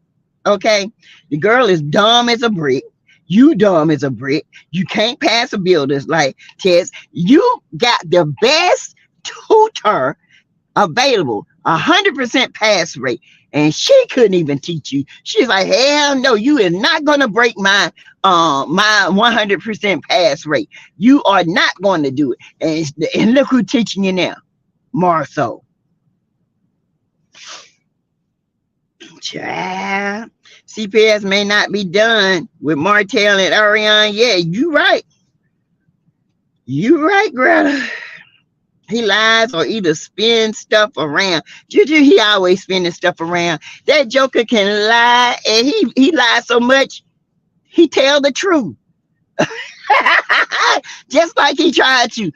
Okay, the girl is dumb as a brick. You dumb as a brick. You can't pass a builder's like test. You got the best tutor available, 100% pass rate, and she couldn't even teach you. She's like, hell no, you is not gonna break my 100% pass rate. You are not going to do it. And look who's teaching you now, Marceau. Child. CPS may not be done with Martell and Ariane. Yeah, you right. You right, Greta. He lies or either spins stuff around. Juju, he always spinning stuff around. That joker can lie, and he lies so much, he tell the truth. Just like he tried to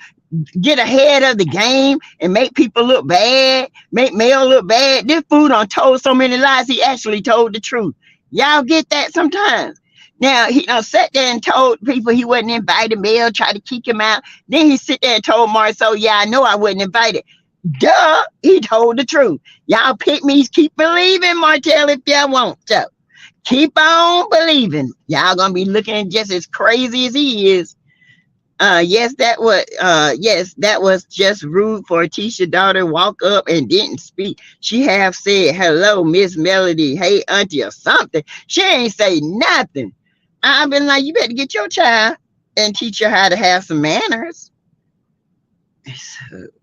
get ahead of the game and make people look bad, make Mel look bad. This fool done told so many lies, he actually told the truth. Y'all get that sometimes. Now, he done sat there and told people he wasn't invited. Mel tried to kick him out. Then he sit there and told Marceau, yeah, I know I wasn't invited. Duh, he told the truth. Y'all pick me, keep believing, Martell, if y'all want to. Keep on believing. Y'all gonna be looking just as crazy as he is. Yes, that was just rude for Tisha's daughter walk up and didn't speak. She have said hello, Miss Melody, hey auntie or something. She ain't say nothing. I've been like, you better get your child and teach her how to have some manners.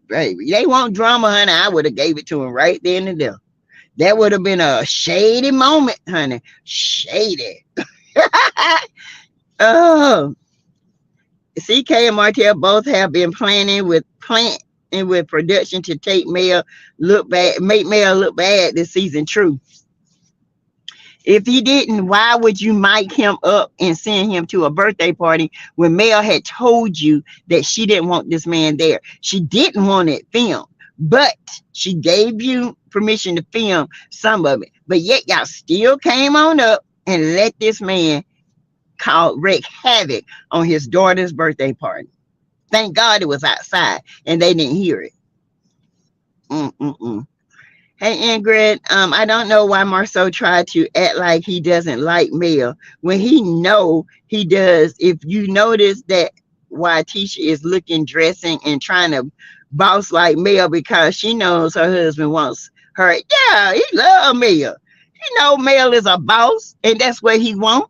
Baby, they want drama, honey. I would have gave it to him right then and there. That would have been a shady moment, honey. Shady. Oh. CK and Martell both have been planning with production to take Mel look bad, make Mel look bad this season. True. If he didn't, why would you mic him up and send him to a birthday party when Mel had told you that she didn't want this man there? She didn't want it filmed, but she gave you permission to film some of it. But yet y'all still came on up and let this man wreak havoc on his daughter's birthday party. Thank God it was outside and they didn't hear it. Hey Ingrid, I don't know why Marceau tried to act like he doesn't like Mel when he know he does. If you notice that why Tisha is looking, dressing, and trying to boss like Mel because she knows her husband wants her. Yeah, he love Mel. He know Mel is a boss and that's what he wants.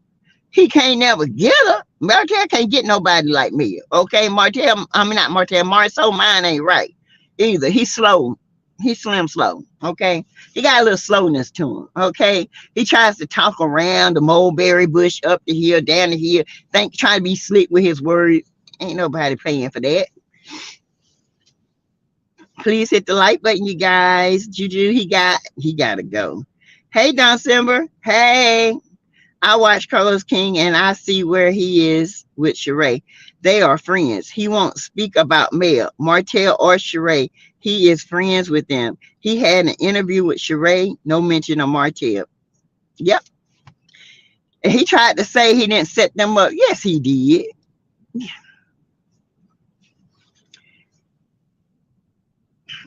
He can't never get her. Martell can't get nobody like me. Okay, Martell, I mean not Martell, Marceau, mine ain't right either. He's slow. He's slim slow. Okay. He got a little slowness to him. Okay. He tries to talk around the mulberry bush, up the hill, down the hill, trying to be slick with his words. Ain't nobody paying for that. Please hit the like button, you guys. Juju, he gotta go. Hey, Don Simber. Hey. I watch Carlos King and I see where he is with Sheree. They are friends. He won't speak about Mel, Martell, or Sheree. He is friends with them. He had an interview with Sheree, no mention of Martell. Yep. And he tried to say he didn't set them up. Yes, he did.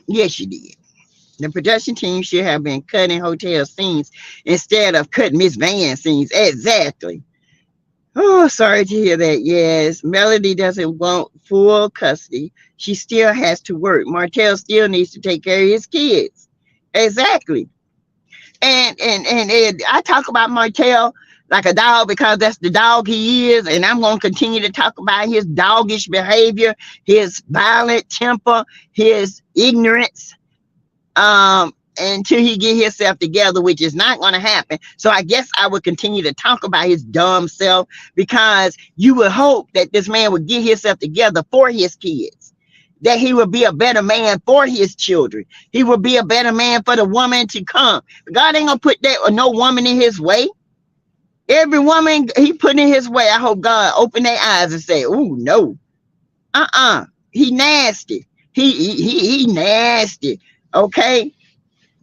Yes, you did. The production team should have been cutting hotel scenes instead of cutting Miss Van scenes. Exactly. Oh, sorry to hear that. Yes, Melody doesn't want full custody. She still has to work. Martell still needs to take care of his kids. Exactly. And I talk about Martell like a dog because that's the dog he is, and I'm going to continue to talk about his doggish behavior, his violent temper, his ignorance, until he get himself together, which is not going to happen. So I guess I would continue to talk about his dumb self, because you would hope that this man would get himself together for his kids, that he would be a better man for his children. He would be a better man for the woman to come. God ain't gonna put that or no woman in his way. Every woman he put in his way, I hope God open their eyes and say, oh no, he nasty. He nasty. Okay,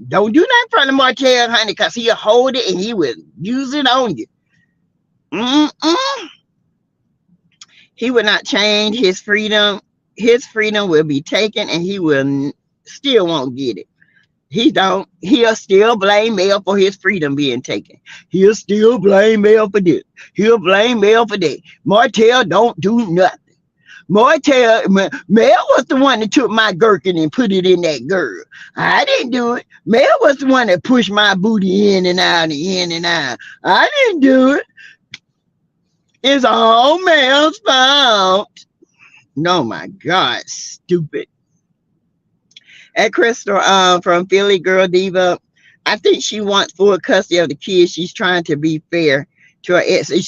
don't do nothing for the Martell, honey, because he'll hold it and he will use it on you. He will not change his freedom. His freedom will be taken and he will still won't get it. He'll still blame Mel for his freedom being taken. He'll still blame Mel for this. He'll blame Mel for that. Martell don't do nothing. Martell, Mel was the one that took my gherkin and put it in that girl. I didn't do it. Mel was the one that pushed my booty in and out and in and out. I didn't do it. It's all Mel's fault. No, my God, stupid. At Crystal, from Philly Girl Diva, I think she wants full custody of the kids. She's trying to be fair to her ex. If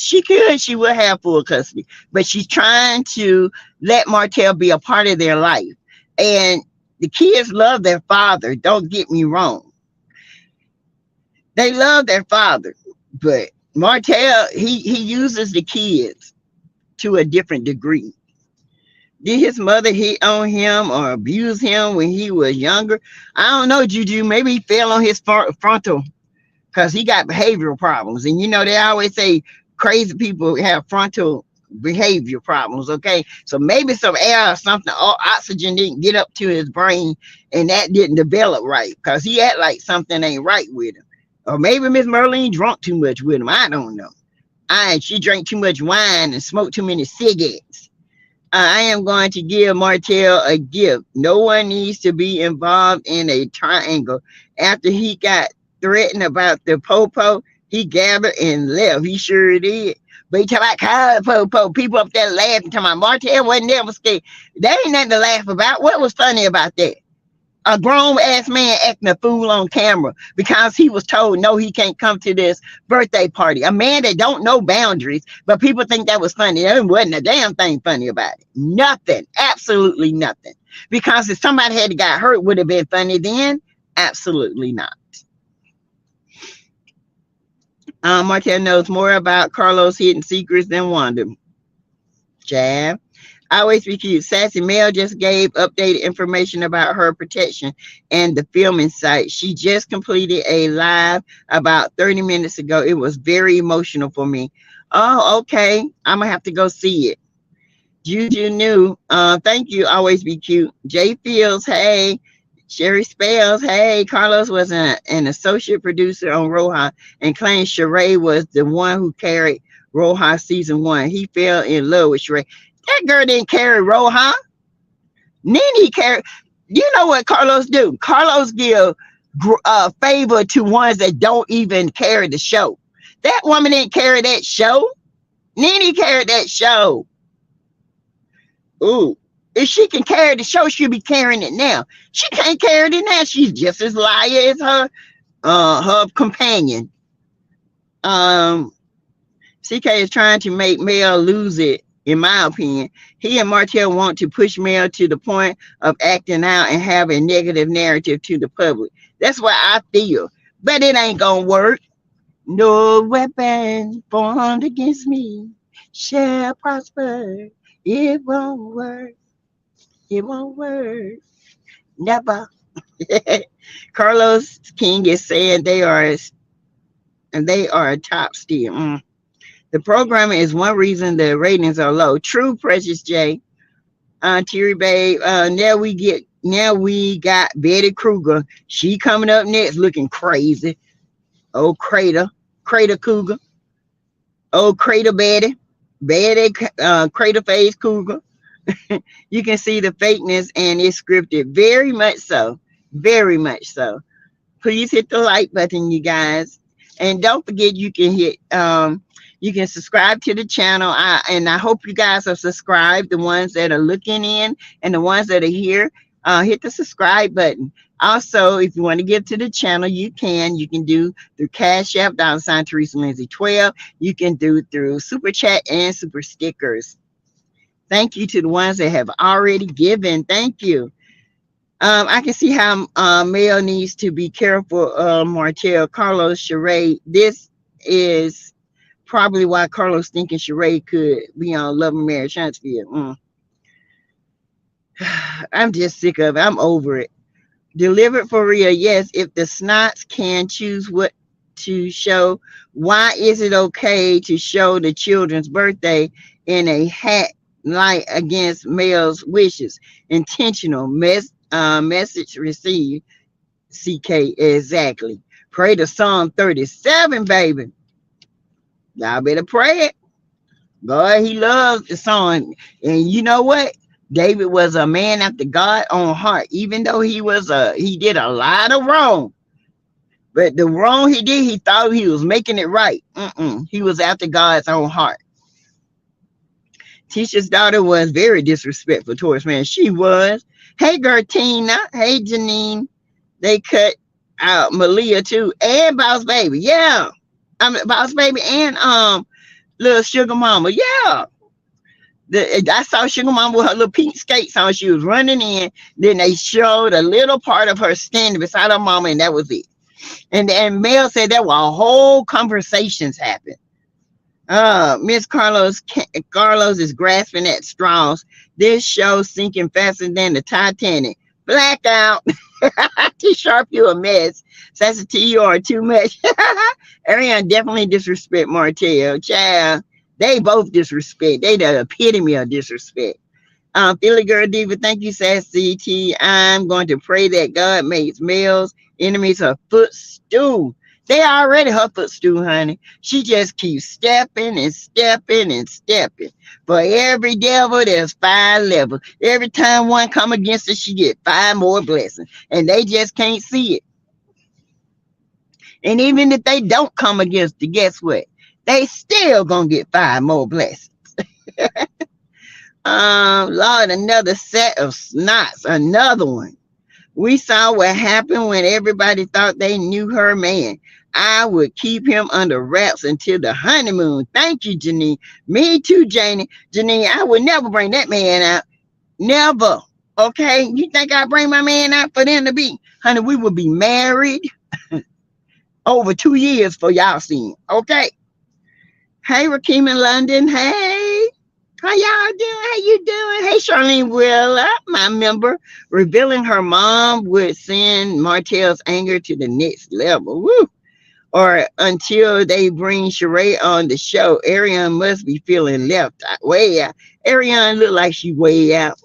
she will have full custody, but she's trying to let Martell be a part of their life. And the kids love their father. Don't get me wrong. They love their father, but Martell, he uses the kids to a different degree. Did his mother hit on him or abuse him when he was younger? I don't know, Juju. Maybe he fell on his frontal because he got behavioral problems. And you know, they always say crazy people have frontal behavior problems, okay? So maybe some air or something, or oxygen didn't get up to his brain and that didn't develop right because he act like something ain't right with him. Or maybe Miss Merlene drunk too much with him. I don't know. She drank too much wine and smoked too many cigarettes. I am going to give Martell a gift. No one needs to be involved in a triangle. After he got threatened about the popo, he gathered and left. He sure did. But he talking about popo. People up there laughing. Talking about Martell wasn't never scared. That ain't nothing to laugh about. What was funny about that? A grown-ass man acting a fool on camera because he was told, no, he can't come to this birthday party. A man that don't know boundaries, but people think that was funny. There wasn't a damn thing funny about it. Nothing. Absolutely nothing. Because if somebody had got hurt, would have been funny then? Absolutely not. Martell knows more about Carlos' hidden secrets than Wanda. Jab. Always be cute. Sassy Mel just gave updated information about her protection and the filming site. She just completed a live about 30 minutes ago. It was very emotional for me. Oh, okay. I'm going to have to go see it. Juju knew. Thank you. Always be cute. Jay Fields. Hey. Sherry Spells. Hey. Carlos was an associate producer on Roja and claimed Sheree was the one who carried Roja season 1. He fell in love with Sheree. That girl didn't carry Roja. Nene carried. You know what Carlos do? Carlos give favor to ones that don't even carry the show. That woman didn't carry that show. Nene carried that show. Ooh. If she can carry the show, she'll be carrying it now. She can't carry it now. She's just as liar as her companion. CK is trying to make Mel lose it. In my opinion, he and Martell want to push Mel to the point of acting out and have a negative narrative to the public. That's what I feel. But it ain't gonna work. No weapon formed against me shall prosper. It won't work. It won't work. Never. Carlos King is saying they are a top still. The programming is one reason the ratings are low. True, Precious J. Terry Babe. Now we got Betty Kruger. She coming up next looking crazy. Oh, Crater Cougar. Oh, Crater Betty. Crater Face Cougar. You can see the fakeness and it's scripted. Very much so. Very much so. Please hit the like button, you guys. And don't forget you can subscribe to the channel. I hope you guys are subscribed, the ones that are looking in and the ones that are here. Hit the subscribe button. Also, if you want to give to the channel, you can. You can do through Cash App, $ Teresa Lindsay 12. You can do through Super Chat and Super Stickers. Thank you to the ones that have already given. Thank you. I can see how Mel needs to be careful. Martell, Carlos, Sheree. This is probably why Carlos thinking Sheree could be on Love and Marriage Huntsville. I'm just sick of it. I'm over it. Delivered for real. Yes, if the snots can choose what to show, why is it okay to show the children's birthday in a hat like against Mel's wishes? Intentional message received. CK, exactly. Pray to Psalm 37, baby. Y'all better pray it. God, he loves the song. And you know what? David was a man after God's own heart, even though he did a lot of wrong. But the wrong he did, he thought he was making it right. He was after God's own heart. Tisha's daughter was very disrespectful towards man. She was. Hey, Gertina. Hey, Janine. They cut out Malia too, and Boss Baby. Yeah, Boss Baby and little Sugar Mama. Yeah. I saw Sugar Mama with her little pink skates on. She was running in. Then they showed a little part of her standing beside her mama, and that was it. And Mel said that while whole conversations happened. Miss Carlos is grasping at straws. This show sinking faster than the Titanic. Blackout. T-Sharp, you a mess. SASSYTEA, you are too much. Ariane definitely disrespect Martell. Child, they both disrespect. They the epitome of disrespect. Philly Girl Diva, thank you, SASSYTEA. I'm going to pray that God makes Mel's enemies her footstool. They already her footstool, honey. She just keeps stepping and stepping and stepping. For every devil, there's 5 levels. Every time one come against her, she get 5 more blessings. And they just can't see it. And even if they don't come against it, guess what? They still gonna get 5 more blessings. Lord, another set of snots. Another one. We saw what happened when everybody thought they knew her man. I would keep him under wraps until the honeymoon. Thank you, Janine. Me too, Janie. Janine, I would never bring that man out. Never. Okay? You think I bring my man out for them to be? Honey, we would be married over 2 years for y'all seeing. Okay? Hey, Rakeem in London. Hey. How y'all doing? How you doing? Hey, Charlene Willa, my member, revealing her mom would send Martell's anger to the next level. Woo! Or until they bring Sheree on the show, Ariane must be feeling left way out. Ariane look like she way out.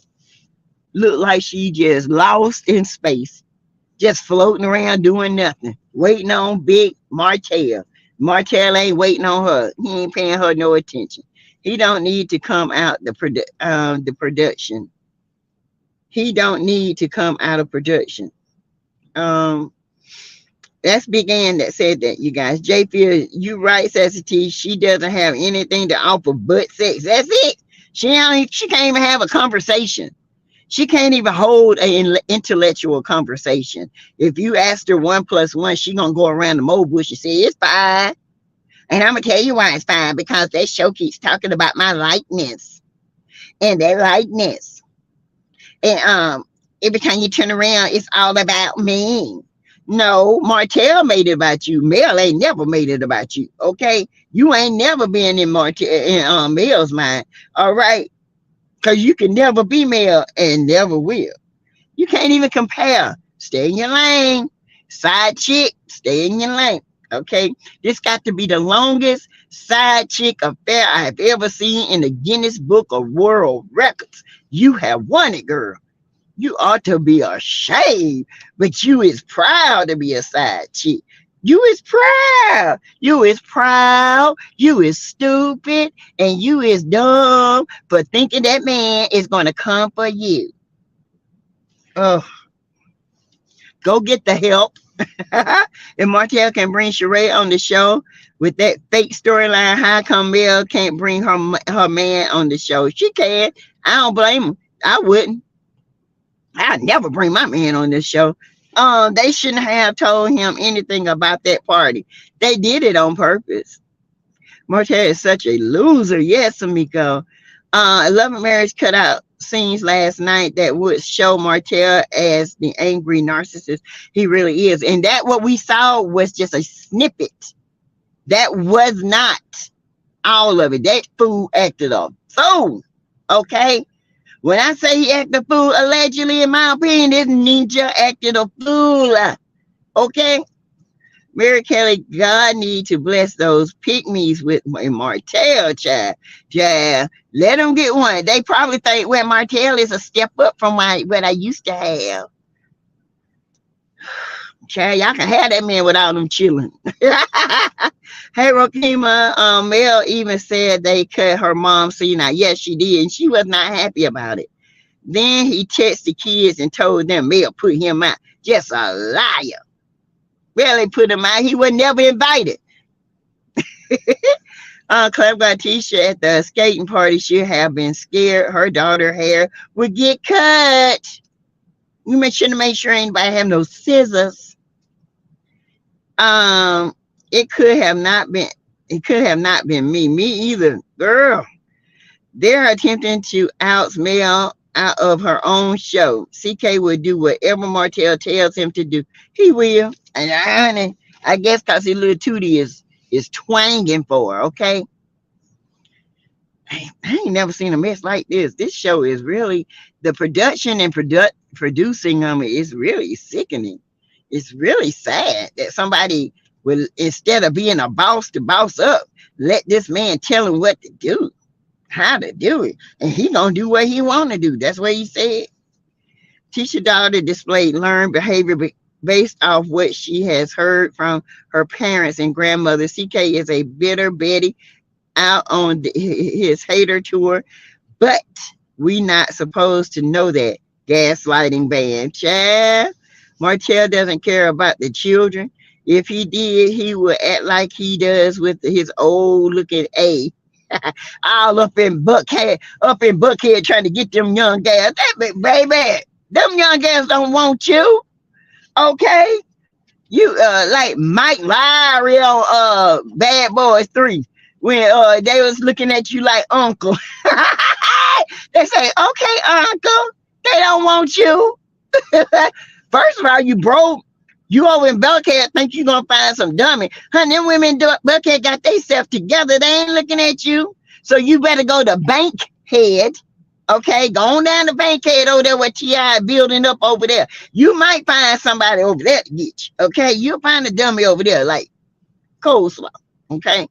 Look like she just lost in space, just floating around doing nothing, waiting on big Martell. Martell ain't waiting on her. He ain't paying her no attention. He don't need to come out the production. He don't need to come out of production. That's Big Ann that said that, you guys. J Phil, you right, SASSYTEA. She doesn't have anything to offer but sex. That's it. She can't even have a conversation. She can't even hold an intellectual conversation. If you ask her 1 + 1, she gonna go around the mo bush and say it's 5. And I'm going to tell you why it's 5, because that show keeps talking about my likeness and their likeness. And every time you turn around, it's all about me. No, Martell made it about you. Mel ain't never made it about you. Okay, you ain't never been in Mel's mind. All right, because you can never be Mel and never will. You can't even compare. Stay in your lane. Side chick, stay in your lane. Okay, this got to be the longest side chick affair I've ever seen in the Guinness Book of World Records. You have won it, girl. You ought to be ashamed, but you is proud to be a side chick. You is proud. You is proud. You is stupid. And you is dumb for thinking that man is going to come for you. Oh, go get the help. If Martell can bring Sheree on the show with that fake storyline, how come Mel can't bring her man on the show? She can. I don't blame him. I wouldn't. I'd never bring my man on this show. They shouldn't have told him anything about that party. They did it on purpose. Martell is such a loser. Yes, Amiko. 11 Marriage cut out scenes last night that would show Martell as the angry narcissist he really is. And that what we saw was just a snippet. That was not all of it. That fool acted a fool. Okay? When I say he acted a fool, allegedly, in my opinion, this ninja acted a fool. Okay? Mary Kelly, God need to bless those pygmies with a Martell, child. Yeah, let them get one. They probably think, well, Martell is a step up from what I used to have. Child, y'all can have that man without them chilling. Hey, Rokima, Mel even said they cut her mom senile. Yes, she did, and she was not happy about it. Then he texted the kids and told them Mel put him out. Just a liar. Well, they put him out. He was never invited. Clever got Tisha at the skating party. She have been scared her daughter's hair would get cut. You should have made sure anybody have no scissors. It could have not been. It could have not been me. Me either, girl. They're attempting to oust Mel out of her own show. CK will do whatever Martell tells him to do. He will. And honey, I guess because his little Tootie is twanging for her, okay? I ain't never seen a mess like this. This show is really, the production and producing is really sickening. It's really sad that somebody will, instead of being a boss to boss up, let this man tell him what to do, how to do it. And he gonna do what he want to do. That's what he said. Tisha daughter displayed learned behavior based off what she has heard from her parents and grandmother. CK is a bitter Betty out on his hater tour, but we not supposed to know that. Gaslighting ban. Child, Martell doesn't care about the children. If he did, he would act like he does with his old looking A. All up in Buckhead, trying to get them young gas. That baby, them young gas don't want you. Okay, you like Mike Lowry on Bad Boys 3 when they was looking at you like uncle. They say, okay, uncle, they don't want you. First of all, you broke. You over in Buckhead think you gonna find some dummy. Honey, them women Buckhead got themselves together. They ain't looking at you. So you better go to Bankhead. Okay, go on down to Bankhead over there where T.I. building up over there. You might find somebody over there to get you. Okay, you'll find a dummy over there like coleslaw. Okay.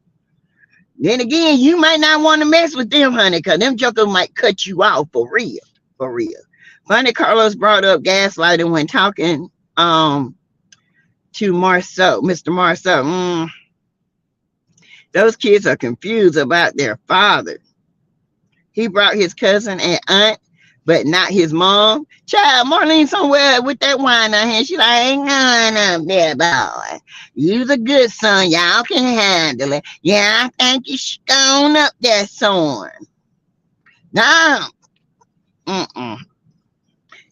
Then again, you might not want to mess with them, honey, because them jokers might cut you off for real. For real. Funny, Carlos brought up gaslighting when talking to Marcel, Mr. Marcel. Those kids are confused about their father. He brought his cousin and aunt, but not his mom. Child, Marlene somewhere with that wine in her hand. She like, ain't none up there, boy. You's a good son. Y'all can handle it. Yeah, I think you should go up there, son. No.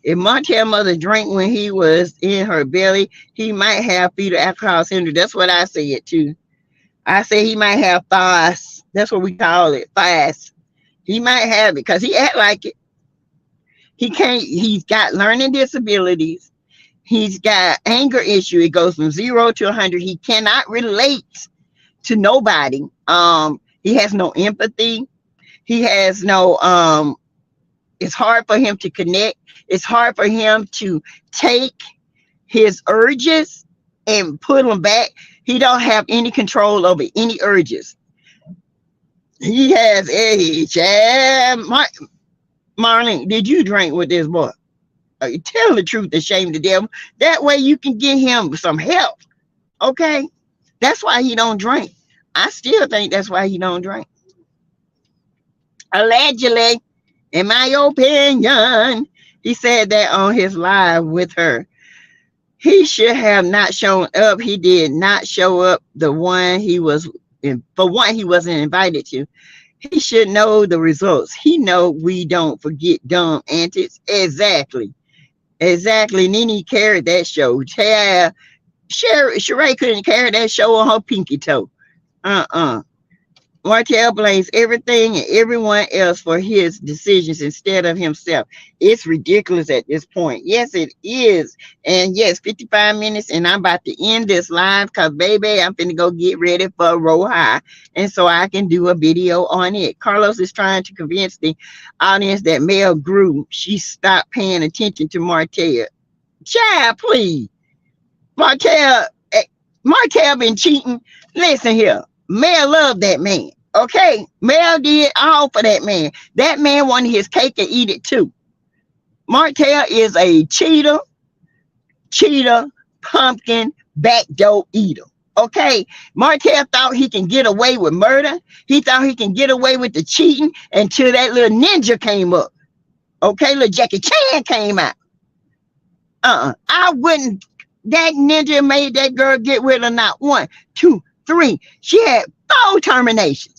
If Martell mother drank when he was in her belly, he might have fetal alcohol syndrome. That's what I said too. I say he might have FAS. That's what we call it, FAS. He might have it because he act like it. He can't. He's got learning disabilities. He's got anger issue. It goes from 0 to 100. He cannot relate to nobody. He has no empathy. He has no it's hard for him to connect. It's hard for him to take his urges and put them back. He don't have any control over any urges. He has Marlene, did you drink with this boy? Tell the truth and shame the devil. That way you can get him some help. Okay? That's why he don't drink. I still think that's why he don't drink. Allegedly, in my opinion, he said that on his live with her. He should have not shown up. He did not show up. The one he was in, for one, he wasn't invited to. He should know the results. He know we don't forget dumb antics. Exactly. Nene carried that show. Sheree couldn't carry that show on her pinky toe. Martell blames everything and everyone else for his decisions instead of himself. It's ridiculous at this point. Yes, it is. And yes, 55 minutes, and I'm about to end this live because, baby, I'm finna go get ready for Row High, and so I can do a video on it. Carlos is trying to convince the audience that Mel grew. She stopped paying attention to Martell. Child, please. Martell been cheating. Listen here. Mel loved that man. Okay, Mel did all for that man. That man wanted his cake and eat it too. Martell is a cheater, pumpkin, backdoor eater. Okay, Martell thought he can get away with murder. He thought he can get away with the cheating until that little ninja came up. Okay, little Jackie Chan came out. I wouldn't. That ninja made that girl get with her not 1, 2, 3. She had 4 terminations.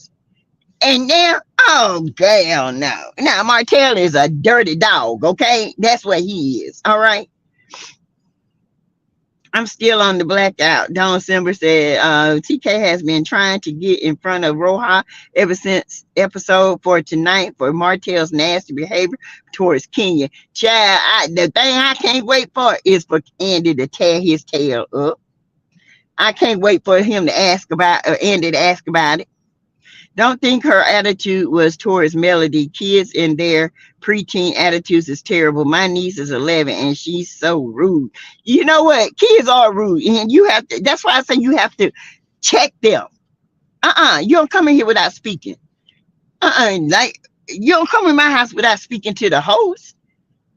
And now, oh, girl, no. Now, Martell is a dirty dog, okay? That's what he is, all right? I'm still on the blackout. Dawn Simber said, TK has been trying to get in front of Roja ever since episode for tonight for Martell's nasty behavior towards Kenya. Child, the thing I can't wait for is for Andy to tear his tail up. I can't wait for him to ask about, Andy to ask about it. Don't think her attitude was towards Melody. Kids in their preteen attitudes is terrible. My niece is 11 and she's so rude. You know what? Kids are rude, and you have to. That's why I say you have to check them. You don't come in here without speaking. Like you don't come in my house without speaking to the host.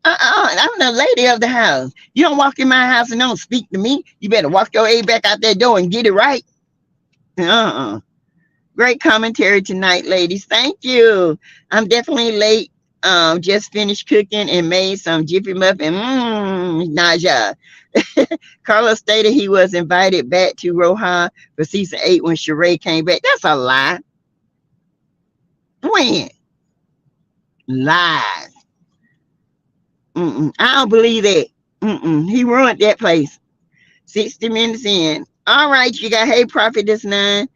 I'm the lady of the house. You don't walk in my house and don't speak to me. You better walk your A back out that door and get it right. Great commentary tonight, ladies. Thank you. I'm definitely late. Just finished cooking and made some Jiffy muffin. Naja. Carlos stated he was invited back to Rohan for season 8 when Sheree came back. That's a lie. When? Lies. I don't believe that. He ruined that place. 60 minutes in. All right, you got Hey Prophetess 9.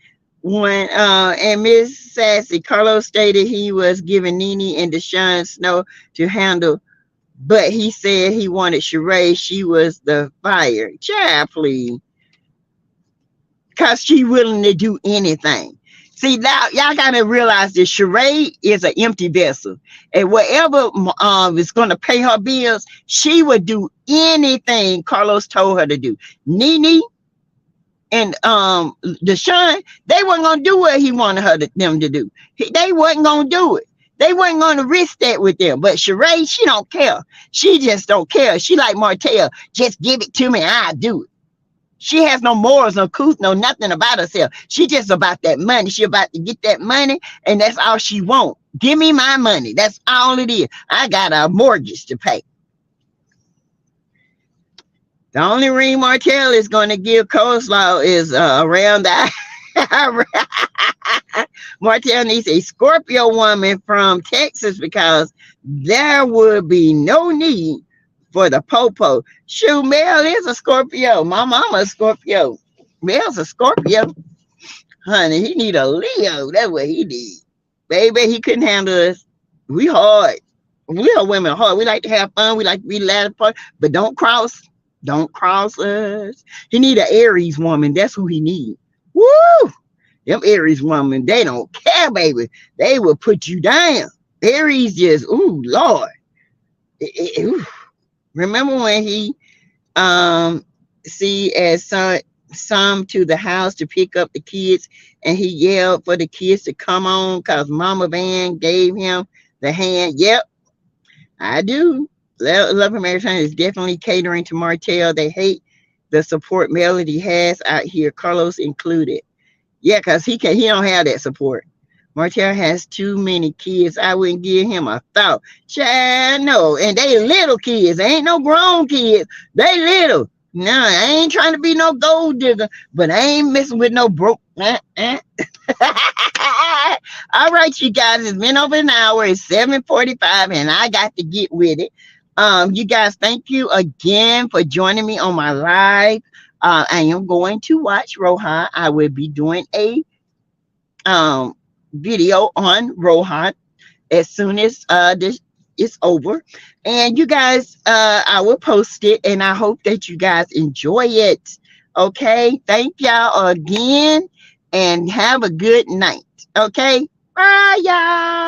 When and Miss Sassy, Carlos stated he was giving Nene and Deshaun Snow to handle, but he said he wanted Sheree. She was the fire. Child, please. Because she willing to do anything. See, now y'all got to realize that Sheree is an empty vessel. And whatever is going to pay her bills, she would do anything Carlos told her to do. Nene and Deshaun, they weren't gonna do what he wanted them to do. They wasn't gonna do it. They wasn't gonna risk that with them. But Sheree, she don't care. She just don't care. She like Martell. Just give it to me, I'll do it. She has no morals, no couth, no nothing about herself. She just about that money. She about to get that money, and that's all she want. Give me my money. That's all it is. I got a mortgage to pay. The only ring Martell is going to give coleslaw is around the Martell needs a Scorpio woman from Texas because there would be no need for the popo. Shoot, Mel is a Scorpio. My mama is a Scorpio. Mel's a Scorpio. Honey, he need a Leo. That's what he need. Baby, he couldn't handle us. We hard. We are women hard. We like to have fun. We like to be loud, but don't cross. Don't cross us. He need an Aries woman. That's who he need. Woo! Them Aries woman, they don't care, baby. They will put you down. Aries just, ooh, Lord. Ooh. Remember when he see as some to the house to pick up the kids, and he yelled for the kids to come on because Mama Van gave him the hand. Yep, I do. Love American is definitely catering to Martell. They hate the support Melody has out here, Carlos included. Yeah, because he don't have that support. Martell has too many kids. I wouldn't give him a thought. Child, no. And they little kids. They ain't no grown kids. They little. No, I ain't trying to be no gold digger, but I ain't messing with no broke. All right, you guys. It's been over an hour. It's 7:45, and I got to get with it. You guys, thank you again for joining me on my live. I am going to watch Rohan. I will be doing a video on Rohan as soon as this is over. And you guys, I will post it, and I hope that you guys enjoy it. Okay, thank y'all again, and have a good night. Okay, bye, y'all.